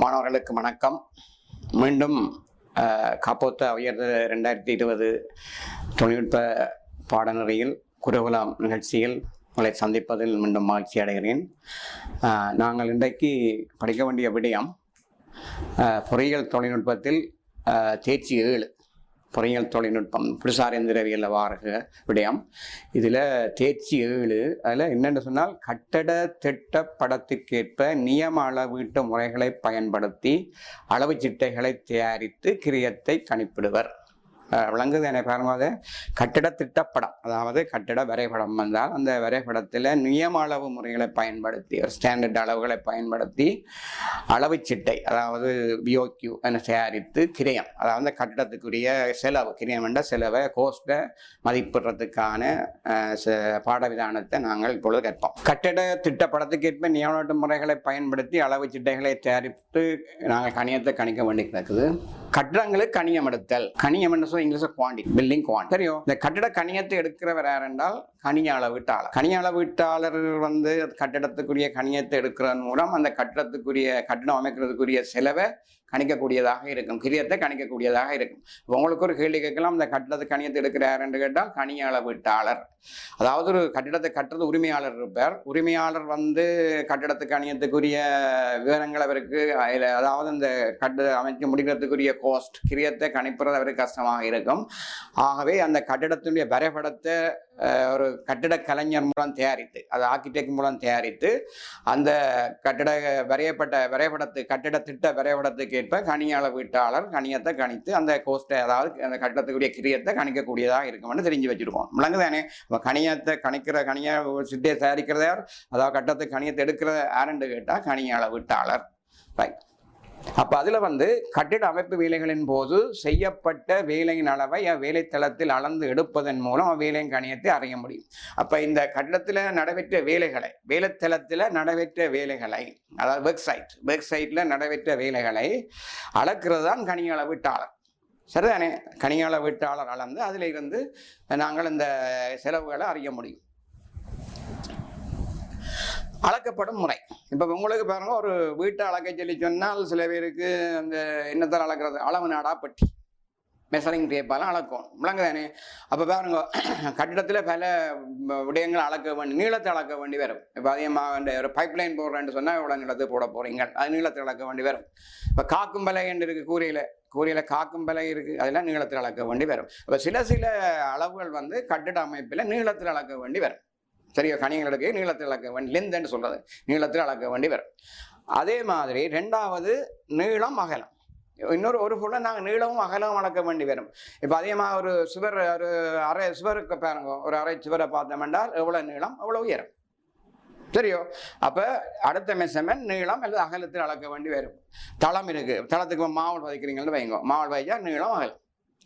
மாணவர்களுக்கு வணக்கம். மீண்டும் காப்போத்த உயர்ந்த 2020 தொழில்நுட்ப பாடநெறியில் குருகுலம் நிகழ்ச்சியில் உங்களை சந்திப்பதில் மீண்டும் மகிழ்ச்சி அடைகிறேன். நாங்கள் இன்றைக்கு படிக்க வேண்டிய விடயம் பொறியியல் தொழில்நுட்பத்தில் தேர்ச்சி 7 பொறியியல் தொழில்நுட்பம் புவிசார் எந்திரவியல் வாரக விடயம். இதில் தேர்ச்சி 7 அதில் என்னென்னு சொன்னால் கட்டட திட்ட படத்திற்கேற்ப நியம அளவீட்டு முறைகளை பயன்படுத்தி அளவு சிட்டைகளை தயாரித்து கிரியத்தை கணிப்பிடுவர். விளங்குது என பாருங்க. கட்டிட திட்டப்படம், அதாவது கட்டிட வரைபடம் வந்தால் அந்த வரைபடத்தில் நியம அளவு முறைகளை பயன்படுத்தி ஒரு ஸ்டாண்டர்ட் அளவுகளை பயன்படுத்தி அளவு சிட்டை, அதாவது பிஓக்யூ என தயாரித்து கிரயம், அதாவது கட்டிடத்துக்குரிய செலவு, கிரயம் என்ற செலவை கோஸ்ட்டை மதிப்பிடுறதுக்கான பாடவிதானத்தை நாங்கள் இப்பொழுது கற்போம். கட்டிட திட்டப்படத்துக்கேற்ப நியம முறைகளை பயன்படுத்தி அளவு சிட்டைகளை தயாரித்து நாங்கள் கணியத்தை கணிக்க வேண்டி கிடக்குது. கட்டிடங்களுக்கு கணியம் எடுத்தல், கணியம் என்று சொல்லி இங்கிலீஷ் குவான்டிட்டி, பில்டிங் குவான்டிட்டி தெரியும். இந்த கட்டிட கணியத்தை எடுக்கிறவர் யார் என்றால் கணிய அளவீட்டாளர். கணிய அளவீட்டாளர் கட்டிடத்துக்குரிய கணியத்தை எடுக்கிறதன் மூலம் அந்த கட்டிடம் அமைக்கிறதுக்குரிய செலவை கணிக்கக்கூடியதாக இருக்கும், கிரியத்தை கணிக்கக்கூடியதாக இருக்கும். உங்களுக்கு ஒரு கேள்வி கேட்கலாம், இந்த கட்டிடத்தை கணியத்தை எடுக்கிறார் என்று கேட்டால் கணிய அளவீட்டாளர். அதாவது ஒரு கட்டிடத்தை கட்டுறது உரிமையாளர் இருப்பார். உரிமையாளர் கட்டிடத்து கணியத்துக்குரிய விவரங்கள் அவருக்கு, அதாவது இந்த கட்டிட அமைக்க முடிக்கிறதுக்குரிய கோஸ்ட், கிரியத்தை கணிப்புறது அவருக்கு கஷ்டமாக இருக்கும். ஆகவே அந்த கட்டிடத்தினுடைய வரைபடத்தை ஒரு கட்டிட கலைஞர் மூலம் தயாரித்து, அது ஆர்கிடெக்ட் மூலம் தயாரித்து அந்த கட்டிட கட்டிட திட்ட வரைபடத்துக்கு ஏற்ப கணிய அளவீட்டாளர் கணியத்தை கணித்து அந்த கோஸ்ட்டை, அதாவது அந்த கட்டிடத்துக்குரிய கிரியத்தை கணிக்கக்கூடியதாக இருக்கும்னு தெரிஞ்சு வச்சிருக்கோம். விளங்குதானே? கணியத்தை கணிய சிட்டையை தயாரிக்கிறத யார், அதாவது கட்டத்துக்கு கணியத்தை எடுக்கிறத யாருன்னு கேட்டால் கணிய அளவீட்டாளர். ரைட். அப்போ அதில் கட்டிட அமைப்பு வேலைகளின் போது செய்யப்பட்ட வேலையின் அளவை வேலைத்தளத்தில் அளந்து எடுப்பதன் மூலம் அவ்வேலையின் கணியத்தை அறிய முடியும். அப்போ இந்த கட்டிடத்தில் நடைபெற்ற வேலைகளை, வேலைத்தளத்தில் நடைபெற்ற வேலைகளை, அதாவது வெப் சைட்டில் நடைபெற்ற வேலைகளை அளக்கிறது தான் கணிய அளவீட்டாளர். சரிதானே? கணிய அளவீட்டாளர் அளந்து அதில் இருந்து நாங்கள் இந்த செலவுகளை அறிய முடியும். அளக்கப்படும் முறை. இப்போ உங்களுக்கு பாருங்க, ஒரு வீட்டை அளக்க சொல்லி சொன்னால் சில பேருக்கு அந்த என்னத்தால் அளக்கிறது, அளவு நாடா பெட்டி, மெஷரிங் டேப்பாலாம் அளக்கும். விளங்குதானே? அப்போ பாருங்க, கட்டிடத்தில் பல விடயங்கள் அளக்க வேண்டி, நீளத்தை அளக்க வேண்டி வரும். இப்போ அதிகமாக ஒரு பைப் லைன் போடுறேன்னு சொன்னால் எவ்வளோ நீளத்தை போட போகிறீங்க, அது நீளத்தை அளக்க வேண்டி வரும். இப்போ காக்கும் பலை என்று இருக்குது, கூரையில் காக்கும் பலை இருக்குது, அதெல்லாம் நீளத்தில் அளக்க வேண்டி வரும். இப்போ சில அளவுகள் கட்டிட அமைப்பில் நீளத்தில் அளக்க வேண்டி வரும். சரியா? கணியங்களுக்கு நீளத்தில் அளக்க வேண்டி, லென்த்ன்னு சொல்றது, நீளத்தில் அளக்க வேண்டி வரும். அதே மாதிரி 2வது நீளம் அகலம். ஒரு பொருளை நாங்கள் நீளமும் அகலமும் அளக்க வேண்டி வரும். இப்போ அதிகமாக ஒரு அரை சுவருக்கு பாருங்க, ஒரு அரை சுவரை பார்த்தோம் என்றால் எவ்வளோ நீளம் எவ்வளோ உயரம். சரியோ? அப்போ அடுத்த மெஷர்மென்ட் நீளம் அல்லது அகலத்தில் அளக்க வேண்டி வரும். தளம் இருக்கு, தளத்துக்கு மாவல் வைக்கிறீங்கன்னு வைங்க, மாவல் வைச்சா நீளம் அகலம்.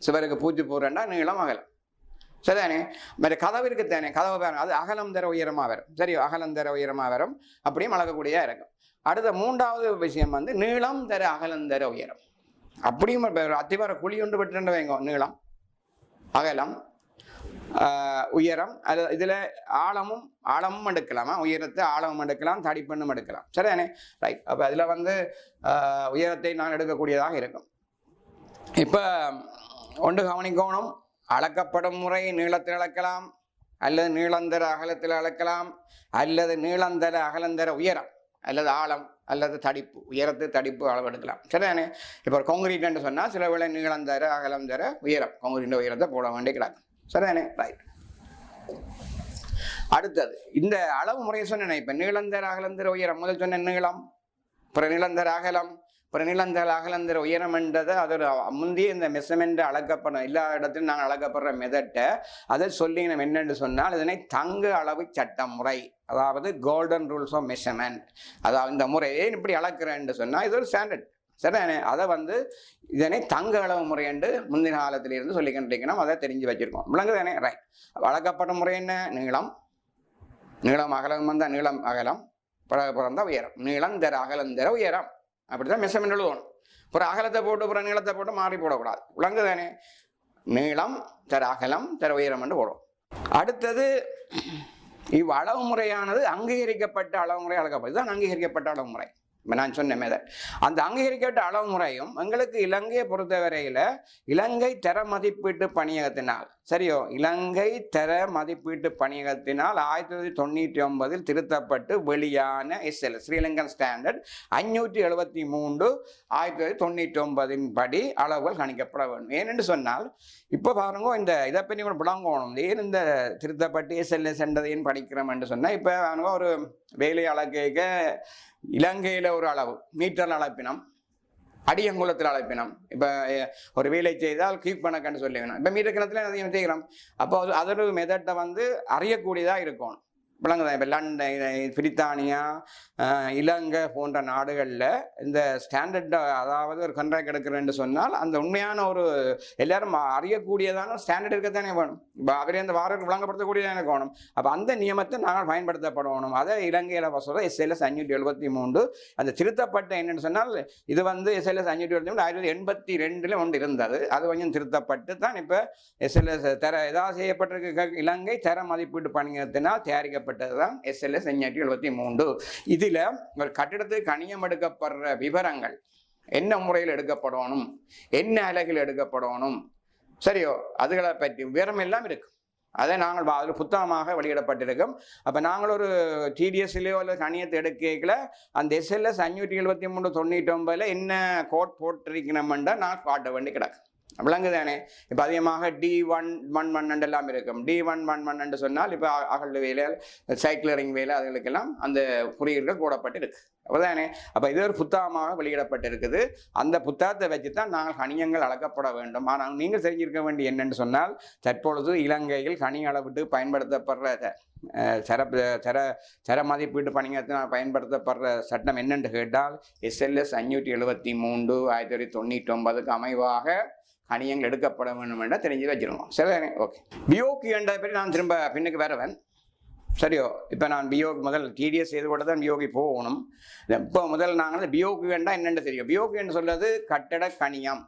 சுவருக்கு பூச்சி போடுறேன்டா நீளம் அகலம். சரிதானே? மற்ற கதவு இருக்குத்தானே, கதவு பாருங்க, அது அகலம் தர உயரமாக வரும். சரியோ? அகலம் தர உயரமாக வரும், அப்படியும் அளக்கக்கூடியதாக இருக்கும். அடுத்த 3வது விஷயம் நீளம் தர அகலம் தர உயரம். அப்படியும் அத்திவார குழி ஒன்று பெற்று வைங்க, நீளம் அகலம் உயரம். அது இதில் ஆழமும் எடுக்கலாமா, உயரத்தை ஆழமும் எடுக்கலாம், தடிப்பண்ணும் எடுக்கலாம். சரிதானே? ரைட். அப்போ அதில் உயரத்தை நான் எடுக்கக்கூடியதாக இருக்கும். இப்போ ஒன்று கவனிக்கணும், அளக்கப்படும் முறை நீளத்தில் அளக்கலாம், அல்லது நீளந்தர அகலத்தில் அளக்கலாம், அல்லது நீளந்தர அகலந்தர உயரம், அல்லது ஆழம், அல்லது தடிப்பு, உயரத்து தடிப்பு அளவு எடுக்கலாம். சரிதானே? இப்போ கான்கிரீட்னு சொன்னால் சில வேளை நீளந்தர அகலந்தர உயரம், கான்கிரீட் உயரத்தை போட வேண்டி கிடக்கும். சரிதானே? ரைட். அடுத்தது இந்த அளவு முறையை சொன்னேன். இப்போ நீளந்தர அகலந்தர உயரம், முதல் சொன்ன நீளம், அப்புறம் நீளந்தர அகலம், அப்புறம் நீளந்தர அகலந்தர உயரம் என்றதை அதோட முந்தைய இந்த மெஷர்மெண்ட் அளக்கப்படும் எல்லா இடத்திலும் நாங்கள் அளக்கப்படுற மெதட்டை அதை சொல்லி நம்ம என்னென்னு சொன்னால் இதனை தங்க அளவு சட்ட முறை, அதாவது கோல்டன் ரூல்ஸ் ஆஃப் மெஷர்மெண்ட். அதாவது இந்த முறையை இப்படி அளக்கிறேன்னு சொன்னால் இது ஒரு ஸ்டாண்டர்ட். சரிதானே? அதை இதனை தங்க அளவு முறை என்று முந்தின காலத்திலிருந்து சொல்லிக்கிட்டு அதை தெரிஞ்சு வச்சிருக்கோம். விளங்குதானே? ரைட். அளக்கப்பட்ட முறை என்ன? நீளம் அகலம் வந்தால் நீளம் அகலம், பிறந்த உயரம். நீளம் தர அகலம் தர உயரம், அப்படிதான் மெஷர்மெண்ட் எழுதணும். அப்புறம் அகலத்தை போட்டு அப்புறம் நீளத்தை போட்டு மாறி போடக்கூடாது. விளங்கு தானே? நீளம் தர அகலம் தர உயரம் என்று போடும். அடுத்தது இவ்வளவு முறையானது அங்கீகரிக்கப்பட்ட அளவு முறை அளக்கப்படும். இதுதான் அங்கீகரிக்கப்பட்ட அளவு முறை. நான் சொன்ன மெதட். அந்த அங்கீகரிக்கப்பட்ட அளவு முறையும் எங்களுக்கு இலங்கையை பொறுத்தவரையில இலங்கை தர மதிப்பீட்டு பணியகத்தினால், சரியோ, இலங்கை தர மதிப்பீட்டு பணியகத்தினால் 1999 திருத்தப்பட்டு வெளியான SLS ஸ்ரீலங்கன் ஸ்டாண்டர்ட் 573 1999 படி அளவுகள் கணிக்கப்பட வேண்டும். ஏனென்று சொன்னால் இப்போ பாருங்க, இந்த இதை பற்றி கூட விளங்கணும். ஏன் இந்த திருத்தப்பட்டு SLS என்றது ஏன் படிக்கிறோம் என்று சொன்னால், இப்போ பாருங்க, ஒரு வேலை அளக்க இலங்கையில் ஒரு அளவு மீட்டரில் அளப்பினம், அடியங்குளத்தில் அளப்பினம். இப்போ ஒரு வேலை செய்தால் கீப் கணக்குன்னு சொல்லி வேணும். இப்போ மீட்டர் கணத்தில் அதிகம் செய்கிறோம். அப்போ அதோட மெதட்டை அறியக்கூடியதாக இருக்கணும். விளங்குதான்? இப்போ லண்டன், பிரித்தானியா, இலங்கை போன்ற நாடுகளில் இந்த ஸ்டாண்டர்ட், அதாவது ஒரு கண்ட்ராக்ட் எடுக்கிறேன்னு சொன்னால் அந்த உண்மையான ஒரு எல்லாரும் அறியக்கூடியதான ஸ்டாண்டர்ட் இருக்கத்தானே வேணும். இப்போ அவரே அந்த வாரத்துக்கு விளங்கப்படுத்தக்கூடியதானே வேணும். அப்போ அந்த நியமத்தை நாங்கள் பயன்படுத்தப்படணும். அதை இலங்கையில் சொல்கிற SLS 573 அந்த திருத்தப்பட்ட என்னென்னு சொன்னால், இது SLS 573 1982 ஒன்று இருந்தது. அது கொஞ்சம் திருத்தப்பட்டு தான் இப்போ SLS தர ஏதாவது செய்யப்பட்டிருக்க இலங்கை தர மதிப்பீட்டு பணியகத்தினால் தயாரிக்கப்பட்டதுதான் SLS 573. இதில் ஒரு கட்டிடத்துக்கு கணியம் எடுக்கப்படுற விவரங்கள் என்ன முறையில் எடுக்கப்படணும், என்ன அலகில் எடுக்கப்படணும், சரியோ, அதுகளை பற்றி விவரம் எல்லாம் இருக்கு. அதை நாங்கள் அதில் புத்தகமாக வெளியிடப்பட்டிருக்கோம். அப்போ நாங்கள் ஒரு TDSலையோ அல்லது கணியத்தை எடுக்கல அந்த SLS 573 99 என்ன கோட் போட்டிருக்கணும்ன்றா நான் காட்ட வேண்டி கிடக்கு. விளங்குதானே? இப்போ அதிகமாக D111 எல்லாம் இருக்கும். D111 சொன்னால் இப்போ அகல் வேலை, சைக்கிளரிங் வேலை, அதுகளுக்கெல்லாம் அந்த குறியீடுகள் போடப்பட்டு இருக்கு. அப்படிதானே? அப்போ இது ஒரு புத்தகமாக வெளியிடப்பட்டிருக்குது. அந்த புத்தகத்தை வச்சு தான் நாங்கள் கணியங்கள் அளக்கப்பட வேண்டும். ஆனால் நீங்கள் தெரிஞ்சிருக்க வேண்டிய என்னென்னு சொன்னால், தற்பொழுது இலங்கையில் கணிய அளவிட்டு பயன்படுத்தப்படுற தர மதிப்பீட்டு பணியகத்தினால் பயன்படுத்தப்படுற சட்டம் என்னென்று கேட்டால் SLS 573 1999 அமைவாக கணியங்கள் எடுக்கப்பட வேண்டும் என்ற தெரிஞ்சு வச்சிருக்கோம். சரிதானே? ஓகே. பியோக்கு என்ற பற்றி நான் திரும்ப பின்னுக்கு வரவன். சரியோ, இப்போ நான் பியோக்கு முதல் TDS செய்து கூட தான் பியோகி போகணும். இப்போ முதல் நாங்கள் பியோக்கு வேண்டாம் என்னென்று தெரியும். பியோக்கு என்று சொல்வது கட்டட கணியம்.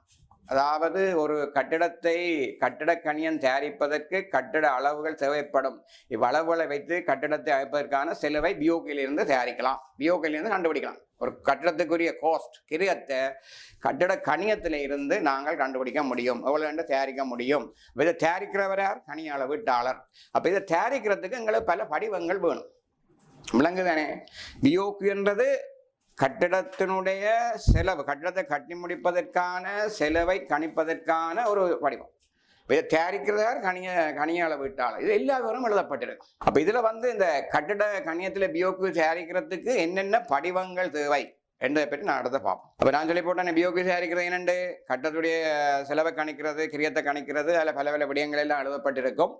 அதாவது ஒரு கட்டட கணியம் தயாரிப்பதற்கு கட்டட அளவுகள் தேவைப்படும். இவ்வளவுகளை வைத்து கட்டடத்தை அமைப்பதற்கான செலவை பியோக்கிலிருந்து தயாரிக்கலாம், பியோக்கிலிருந்து கண்டுபிடிக்கலாம். ஒரு கட்டடத்துக்குரிய கோஸ்ட் கிரியத்தை கட்டட கணியத்தில் இருந்து நாங்கள் கண்டுபிடிக்க முடியும், எவ்வளவு என்று தயாரிக்க முடியும். இதை தயாரிக்கிறவர் யார்? கணிய அளவீட்டாளர். அப்போ இதை தயாரிக்கிறதுக்கு எங்களுக்கு பல படிவங்கள் வேணும். விளங்குதானே? பியோக்கு என்றது கட்டிடத்தினுடைய செலவு, கட்டிடத்தை கட்டி முடிப்பதற்கான செலவை கணிப்பதற்கான ஒரு வடிவம். இதை தயாரிக்கிறதார் கணிய அளவீட்டாளர். இது எல்லா விவரமும் எழுதப்பட்டிருக்கு. அப்போ இதில் இந்த கட்டிட கணியத்தில் பியோக்கு தயாரிக்கிறதுக்கு என்னென்ன படிவங்கள் தேவை என்பதை பற்றி நான் அடுத்த பார்ப்போம். அப்போ நான் சொல்லி போட்டேன், பியோக்கு தயாரிக்கிறது என்னென்று கட்டத்துடைய செலவை கணிக்கிறது, கிரியத்தை கணிக்கிறது, அதில் பல பல விடயங்கள் எல்லாம் எழுதப்பட்டிருக்கும்.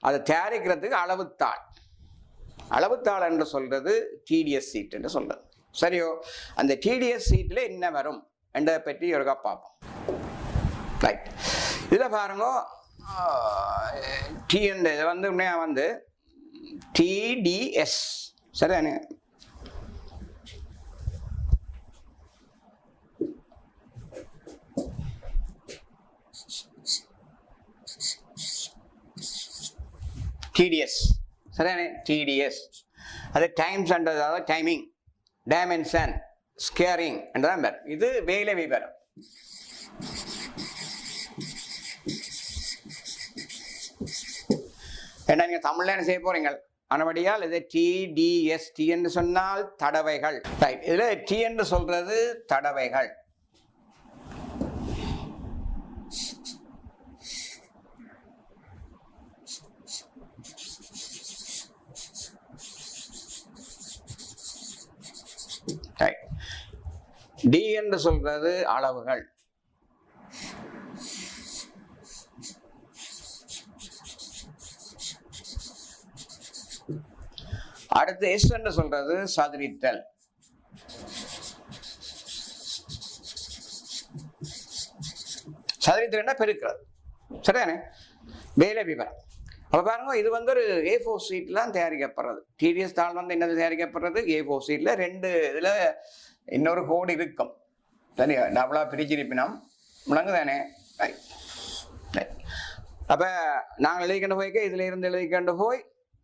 அதை தயாரிக்கிறதுக்கு அளவுத்தாள் என்று சொல்றது TDS சீட் என்று சொல்றது. சரியோ, அந்த TDS சீட்டில் என்ன வரும் என்றதை பற்றி ஒரு பார்ப்போம். ரைட். இதில் பாருங்க, டி என்ற இது உண்மையாக TDS. சரிதானே? TDS. சரிதானே? TDS அது டைம்ஸ் என்றது, அதாவது டைமிங், டைமென்ஷன், ஸ்கேரிங் என்றதான் பேர். இது வேலை விவரம். ஏன்னா நீங்க தமிழ்ல என்ன செய்ய போறீங்க? ஆனபடியால் இது TDS. T என்று சொன்னால் தடவைகள். ரைட். இதுல T என்று சொல்றது தடவைகள். D என்று சொல்றது அளவுகள். அடுத்து S என்று சொல்றது சதுரித்தல். சதுரித்தல் பெருக்கிறது. சரிதானே? வேலை விவரம். அப்போ பாருங்க, இது வந்து ஒரு A4 ஷீட்ல தான் தயாரிக்கப்படுறது. டிடிஎஸ் தாள் வந்து என்னது தயாரிக்கப்படுறது? A4 ஷீட்ல 2 இதில் இன்னொரு கோடு இருக்கும். சரியா, டபுளாக பிரிச்சிருப்பினோம், முழங்கு தானே. அப்போ நாங்கள் எழுதிக்கொண்டு போய்க்க இதில் இருந்து எழுதிக்கொண்டு போய்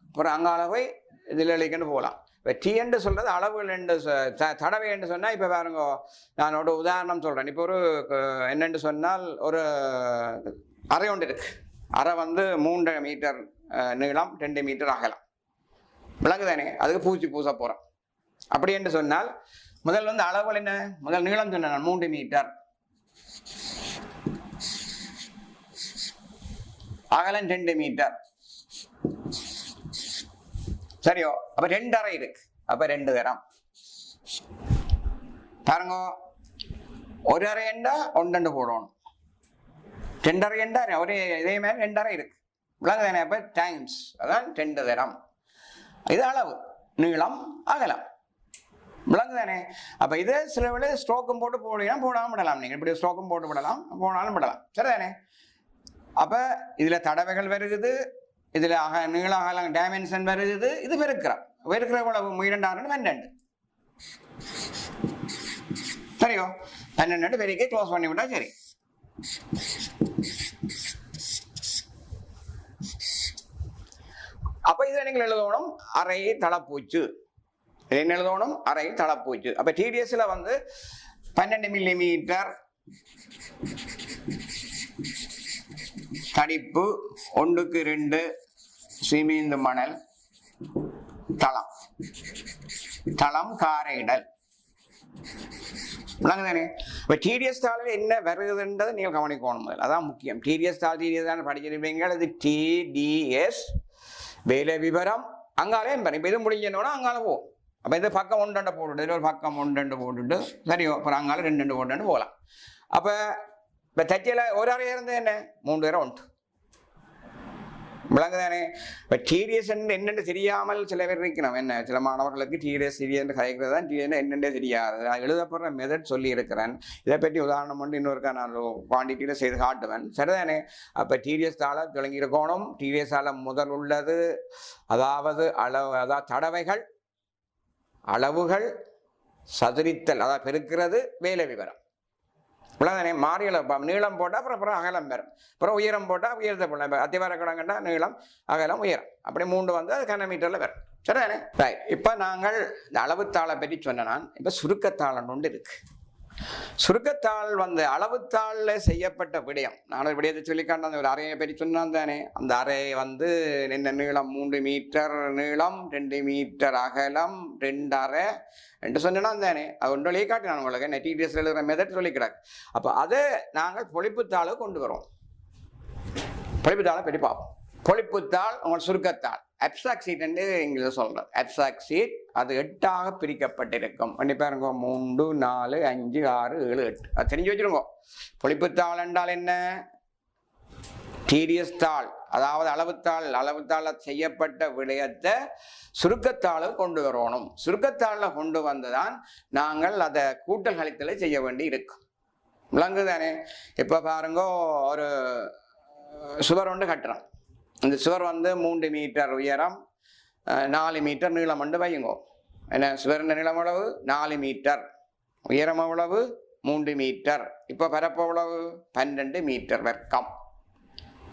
அப்புறம் அங்கால போய் இதில் எழுதிக்கொண்டு போகலாம். இப்போ டி என்று சொல்கிறது அளவுகள் என்று தடவை என்று சொன்னால், இப்போ பாருங்க, நான் ஒரு உதாரணம் சொல்கிறேன். இப்போ ஒரு என்னென்று சொன்னால், ஒரு அறை ஒன்று இருக்கு. அறை வந்து 3 மீட்டர் நீளம், 2 மீட்டர் அகலம், விளங்கு தானே. அதுக்கு பூச்சி பூச போகிறோம். அப்படி என்று சொன்னால் முதல் வந்து அளவுகள் என்ன? முதல் நீளம் சொன்ன 3 மீட்டர், அகலம் 2 மீட்டர். சரியோ? அப்ப 2 அறை இருக்கு. அப்ப 2 தரம் பாருங்க. ஒரு அறை என்றா 1 போடணும், 2 அறை என்றா ஒரே இதே மாதிரி 2 அறை இருக்கு, விளங்குதானே. அப்ப டைம்ஸ், அதான் 2 தரம். இது அளவு, நீளம், அகலம், விளங்குதானே. அப்ப இது சில வேளை ஸ்ட்ரோக்கும் போட்டு போடலாம், போடாமல் விடலாம். நீங்க இப்படி ஸ்ட்ரோக்கும் போட்டு விடலாம், போனாலும் விடலாம், சரிதானே. அப்ப இதுல தடவைகள் வருகுது, இதுல நீள அகலம் டைமென்ஷன் வருகுது. இது பெருக்கிறோம், பெருக்கிற உழவு 2 12. சரியோ? 12 பெருக்கி க்ளோஸ் பண்ணி விட்டா சரி. அப்ப இதுல நீங்கள் எழுதணும் அறை தளப்பூச்சு. என்ன எழுதணும்? அறை தளப்பூச்சு. அப்ப டிடிஎஸ்ல வந்து 12 மில்லிமீட்டர் தடிப்பு, 1:2 சிமீந்து மணல், தளம், தளம் காரையிடல், விளங்குதானே. இப்போ டிடிஎஸ் தாளில் என்ன வருகுதுன்றதை நீங்கள் கவனிக்கணும் முதல், அதான் முக்கியம். டிடிஎஸ் தாள் டிடிஎஸ் தான் படிச்சிருப்பீங்க. இது டிடிஎஸ் வேலை விவரம். அங்காலே இப்போ இது முடிஞ்சோன்னா அங்கால போகும். அப்போ இது பக்கம் 1 போட்டுட்டு, இதில் ஒரு பக்கம் 1 போட்டுட்டு, சரியோ, அப்புறம் அங்கால 2 போட்டு போகலாம். அப்போ இப்போ தச்சியில் ஒரு அறை இருந்து என்ன 3 பேரை உண்டு, விளங்குதானே. இப்போ டிடிஎஸ் என்னென்னு தெரியாமல் சில பேர் இருக்கணும். என்ன, சில மாணவர்களுக்கு டிடிஎஸ் சிறிய கதைக்கிறது தான் டிடிஎஸ் என்னென்னே தெரியாது. நான் எழுதப்படுற மெதட் சொல்லி இருக்கிறேன். இதை பற்றி உதாரணம் பண்ணி இன்னொருக்கா நான் குவான்டிட்டியில் செய்து காட்டுவேன், சரிதானே. அப்போ டிடிஎஸ் தாள தொடங்கி இருக்கணும். டிடிஎஸ் தாள முதல் உள்ளது, அதாவது அதாவது தடவைகள், அளவுகள், சதுரித்தல், அதாவது பெருக்கிறது, வேலை விவரம், இவ்வளோதானே. மாறியல நீளம் போட்டால் அப்புறம் அகலம் பெறும், அப்புறம் உயரம் போட்டால் உயரத்தை போடலாம். இப்போ அத்திவார கடங்கண்டா நீளம், அகலம், உயரம், அப்படி 3 வந்து அது கனமீட்டரில் வரும், சரிதானே. ரைட். இப்போ நாங்கள் இந்த அளவுத்தாளை பற்றி சொன்னால், இப்போ சுருக்கத்தாளம் ஒன்று இருக்கு. சுருக்கத்தாள் வந்து அளவுத்தாளில் செய்யப்பட்ட விடயம். நான் ஒரு விடயத்தை சொல்லிக்காண்ட அந்த ஒரு அறையை பற்றி சொன்னான் தானே. அந்த அறை வந்து என்ன நீளம்? 3 மீட்டர் நீளம், 2 மீட்டர் அகலம், 2 அறை என்று சொன்னா தானே. அது ஒன்றிலேயே காட்டி நான் உங்களுக்கு என்ன டிடிஎஸ் எழுதுகிற மெதட் சொல்லி கிடக்கு. அப்போ அதை நாங்கள் பொழிப்புத்தாளை கொண்டு வரோம். பொழிப்புத்தாளை பற்றி பார்ப்போம். பொழிப்புத்தாள் உங்கள் சுருக்கத்தாள், அப்சாக் சீட் என்று இங்கிலீஷ் சொல்றது. அப்சாக் சீட் அது 8ஆக பிரிக்கப்பட்டிருக்கும். பண்ணி பாருங்க, 3, 4, 5, 6, 7, 8. அது தெரிஞ்சு வச்சிருங்க. பொழிப்புத்தாள் என்றால் என்ன? டிடிஎஸ் தாள், அதாவது அளவுத்தாள். அளவுத்தாள செய்யப்பட்ட விடயத்தை சுருக்கத்தாளை கொண்டு வரணும். சுருக்கத்தாளில் கொண்டு வந்துதான் நாங்கள் அதை கூட்டல் கழித்தலை செய்ய வேண்டி இருக்கும், விளங்குதானே. இப்போ பாருங்க, ஒரு சுவர் ஒன்று கட்டுறோம். இந்த சுவர் வந்து 3 மீட்டர் உயரம், 4 மீட்டர் நீளம் வந்து வையுங்கோ. என்ன, சுவரின் நீளம் எவ்வளவு? 4 மீட்டர். உயரம் எவ்வளவு? 3 மீட்டர். இப்போ பரப்பு எவ்வளவு? 12 மீட்டர் வர்க்கம்.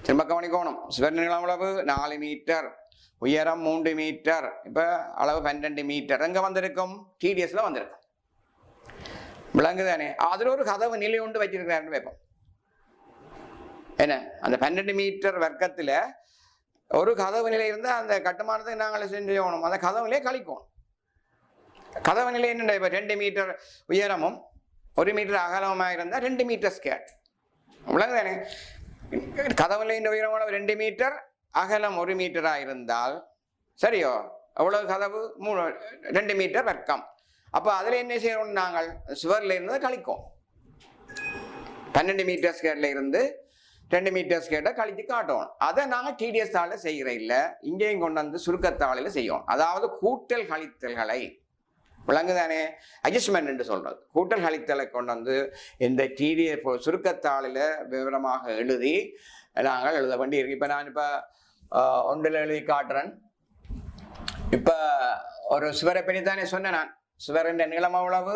திரும்ப கவனிக்கணும். சுவர் நீளம் எவ்வளவு? 4 மீட்டர். உயரம் 3 மீட்டர். இப்போ அளவு 12 மீட்டர். எங்கே வந்திருக்கும்? டிடிஎஸ்ல வந்திருக்கும், விளங்குதானே. அதில் ஒரு கதவு நிலை ஒன்று வச்சிருக்கிறாருன்னு வைப்போம். என்ன, அந்த 12 மீட்டர் வர்க்கத்தில் ஒரு கதவு நிலை இருந்தால் அந்த கட்டுமானத்தை நாங்கள் செஞ்சோணும். அந்த கதவு நிலையை கழிக்கணும். கதவு நிலை என்ன? இப்போ 2 மீட்டர் உயரமும் 1 மீட்டர் அகலமாக இருந்தால் 2 மீட்டர் ஸ்கேட், விளங்குதானே. கதவு நிலையின் உயரம் 2 மீட்டர், அகலம் 1 மீட்டராக இருந்தால் சரியோ, அவ்வளவு கதவு 2 மீட்டர் வர்க்கம். அப்போ அதில் என்ன செய்யணும்? நாங்கள் சுவரில் இருந்து கழிக்கும். 12 மீட்டர் ஸ்கேட்ல இருந்து 2 மீட்டர் ஸ்கேட்டை கழித்து காட்டணும். அதை நாங்கள் டிடிஎஸ் தாளில் செய்கிற இல்லை, இங்கேயும் கொண்டு வந்து சுருக்கத்தாளில் செய்யணும். அதாவது கூட்டல் கழித்தல்களை, விளங்குதானே, அட்ஜஸ்ட்மெண்ட் என்று சொல்றது. கூட்டல் கழித்தலை கொண்டு வந்து இந்த டிடிஎஸ் சுருக்கத்தாளில் விவரமாக எழுதி நாங்கள் எழுத வேண்டி இருக்கு. இப்போ நான் ஒன்றில் எழுதி காட்டுறேன். இப்ப ஒரு சுவரை பற்றி தானே சொன்னேன் நான். சுவரின் நீளம் எவ்வளவு?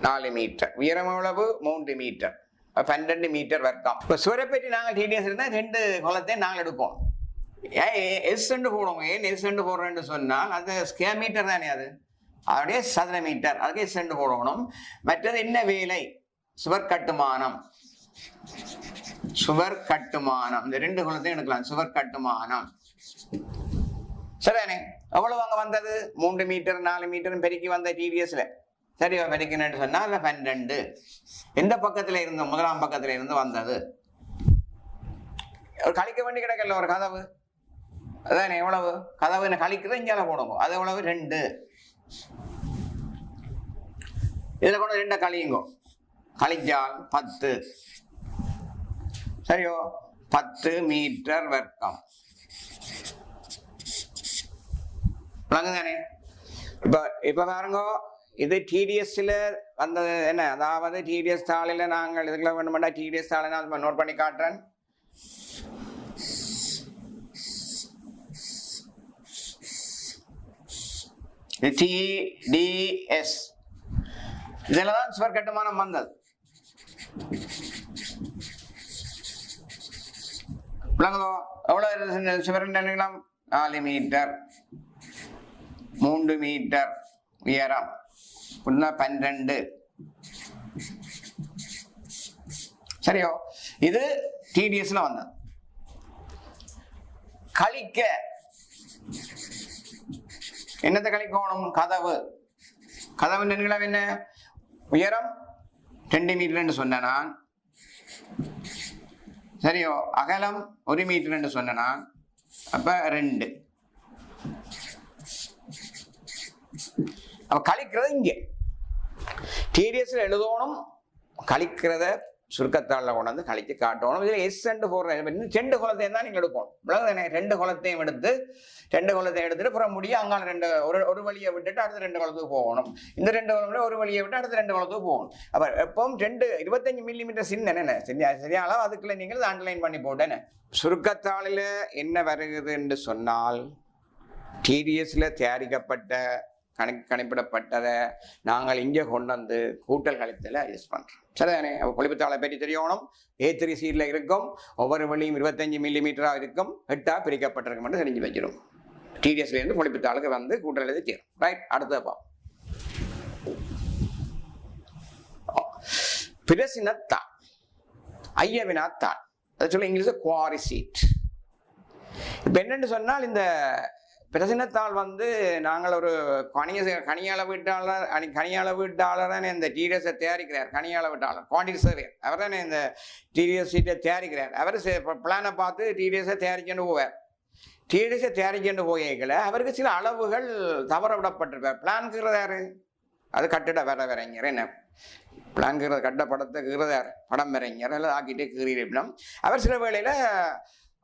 4 மீட்டர். உயரம் எவ்வளவு? 3 மீட்டர். 12 மீட்டர் வர்க்கம். இப்ப சுவரை பற்றி நாங்கள் டிடிஎஸ் இருந்தால் 2 குளத்தையும் நாங்கள் எடுப்போம். எஸ் போடுவோம். ஏன் எஸ் போடுறேன்னு சொன்னால் அது ஸ்கொயர் மீட்டர் தானே, அது அப்படியே சதுர மீட்டர். அதுக்கு எஸ் போடணும். மற்றது என்ன வேலை? சுவர் கட்டுமானம். சுவர் கட்டுமானம் இந்த 2 குளத்தையும் எடுக்கலாம். சுவர் கட்டுமானம் சரிதானே? எவ்வளவு அங்க வந்தது? 3 மீட்டர் 4 மீட்டர் பெருக்கி வந்த டிடிஎஸ்ல. சரியா? பெருக்கினு சொன்னா 12. எந்த பக்கத்துல இருந்து? முதலாம் பக்கத்துல இருந்து வந்தது. ஒரு கழிக்க வேண்டி கிடக்கல ஒரு கதவு. அதானே எவ்வளவு? கதவு கழிக்கிறது இங்கால போடுங்க. அது எவ்வளவு? 2. இதுல கொண்டு 2 கழியுங்க. கழிச்சால் 10. சரியோ? 10 மீட்டர் வர்க்கம். தானே? இப்ப பாருங்க, இது டிடிஎஸ்ல வந்தது என்ன? அதாவது டிடிஎஸ் தாளில நாங்கள் இதுக்குள்ள வேணுமெண்டா டிடிஎஸ் தாளை நான் நோட் பண்ணி காட்டுறேன். டிடிஎஸ் இதுலதான் சுவர் கட்டுமானம் வந்தது. எவ்வளவு சுவரின் நீளம்? 4 மீட்டர். 3 மீட்டர் உயரம். 12. சரியோ? இது டிடிஎஸ்ல வந்தது. கழிக்க என்னத்தை கழிக்கணும்? கதவு. கதவு நீளம் என்ன? உயரம் 2 மீட்டர் சொன்ன நான். சரியோ? அகலம் 1 மீட்டர் சொன்ன நான். அப்ப 2. அப்ப கழிக்கிறது இங்க டிடிஎஸ்ல எழுதணும். கழிக்கிறத சுருக்கத்தாள கொண்டு வந்து கழிச்சு காட்டணும். இதுல எஸ் போடுறேன். 2 குளத்தையும் தான் நீங்க எடுக்கணும். 2 குளத்தையும் எடுத்து 2 குளத்தையும் எடுத்துட்டு புறம் முடியும். அங்கால ஒரு வழியை விட்டுட்டு அடுத்த 2 குளத்துக்கு போகணும். இந்த 2 குளம் ஒரு வழியை விட்டு அடுத்த 2 குளத்துக்கு போகணும். அப்ப எப்பவும் 25 மில்லிமீட்டர் சின்ன சரியா அளவு. அதுக்குள்ள நீங்கள் அண்டர்லைன் பண்ணி போட்டேன்னு. சுருக்கத்தாளில என்ன வருகிறது என்று சொன்னால், டிடிஎஸ்ல தயாரிக்கப்பட்ட கணிப்பிடப்பட்டதை நாங்கள் இங்கே கொண்டு வந்து கூட்டல் கழித்தல யூஸ் பண்றோம். சரிதானே? பொழிப்புத்தாளை பற்றி தெரியணும். A3 சீட்ல இருக்கும். ஒவ்வொரு வழியும் 25 மில்லிமீட்டரா இருக்கும். 8ஆ பிரிக்கப்பட்டிருக்கும் என்று தெரிஞ்சு வச்சிடும். டிடிஎஸ்ல இருந்து பொழிப்புத்தாளுக்கு வந்து கூட்டல் எழுதி தீரும். ரைட்? அடுத்த பிரசினத்தாள், ஐயவினாத்தாள். அதை சொல்ல இங்கிலீஷ்ல குவாரி சீட். இப்ப என்னன்னு சொன்னால், இந்த பிரசினத்தாள் வந்து நாங்கள் ஒரு கனியாள வீட்டாளர் தானே இந்த டிடிஎஸ் தயாரிக்கிறார். கனியாள வீட்டாளர் குவான்டிட்டி சர்வேயர் அவர் தானே இந்த டிடிஎஸ் சீட்டை தயாரிக்கிறார். அவர் பிளானை பார்த்து டிடிஎஸ் தயாரிச்சுட்டு போவார். டிடிஎஸ் தயாரிச்சுட்டு போய்களை அவருக்கு சில அளவுகள் தவற விடப்பட்டிருப்பார். பிளான்கிறது யாரு? அது கட்டிட வரைஞர். என்ன பிளான்கிறது? கட்டப்படத்தை கீறதார் படம் வரைஞர் எல்லாம் ஆக்கிட்டே கீறினா அவர் சில வேளையில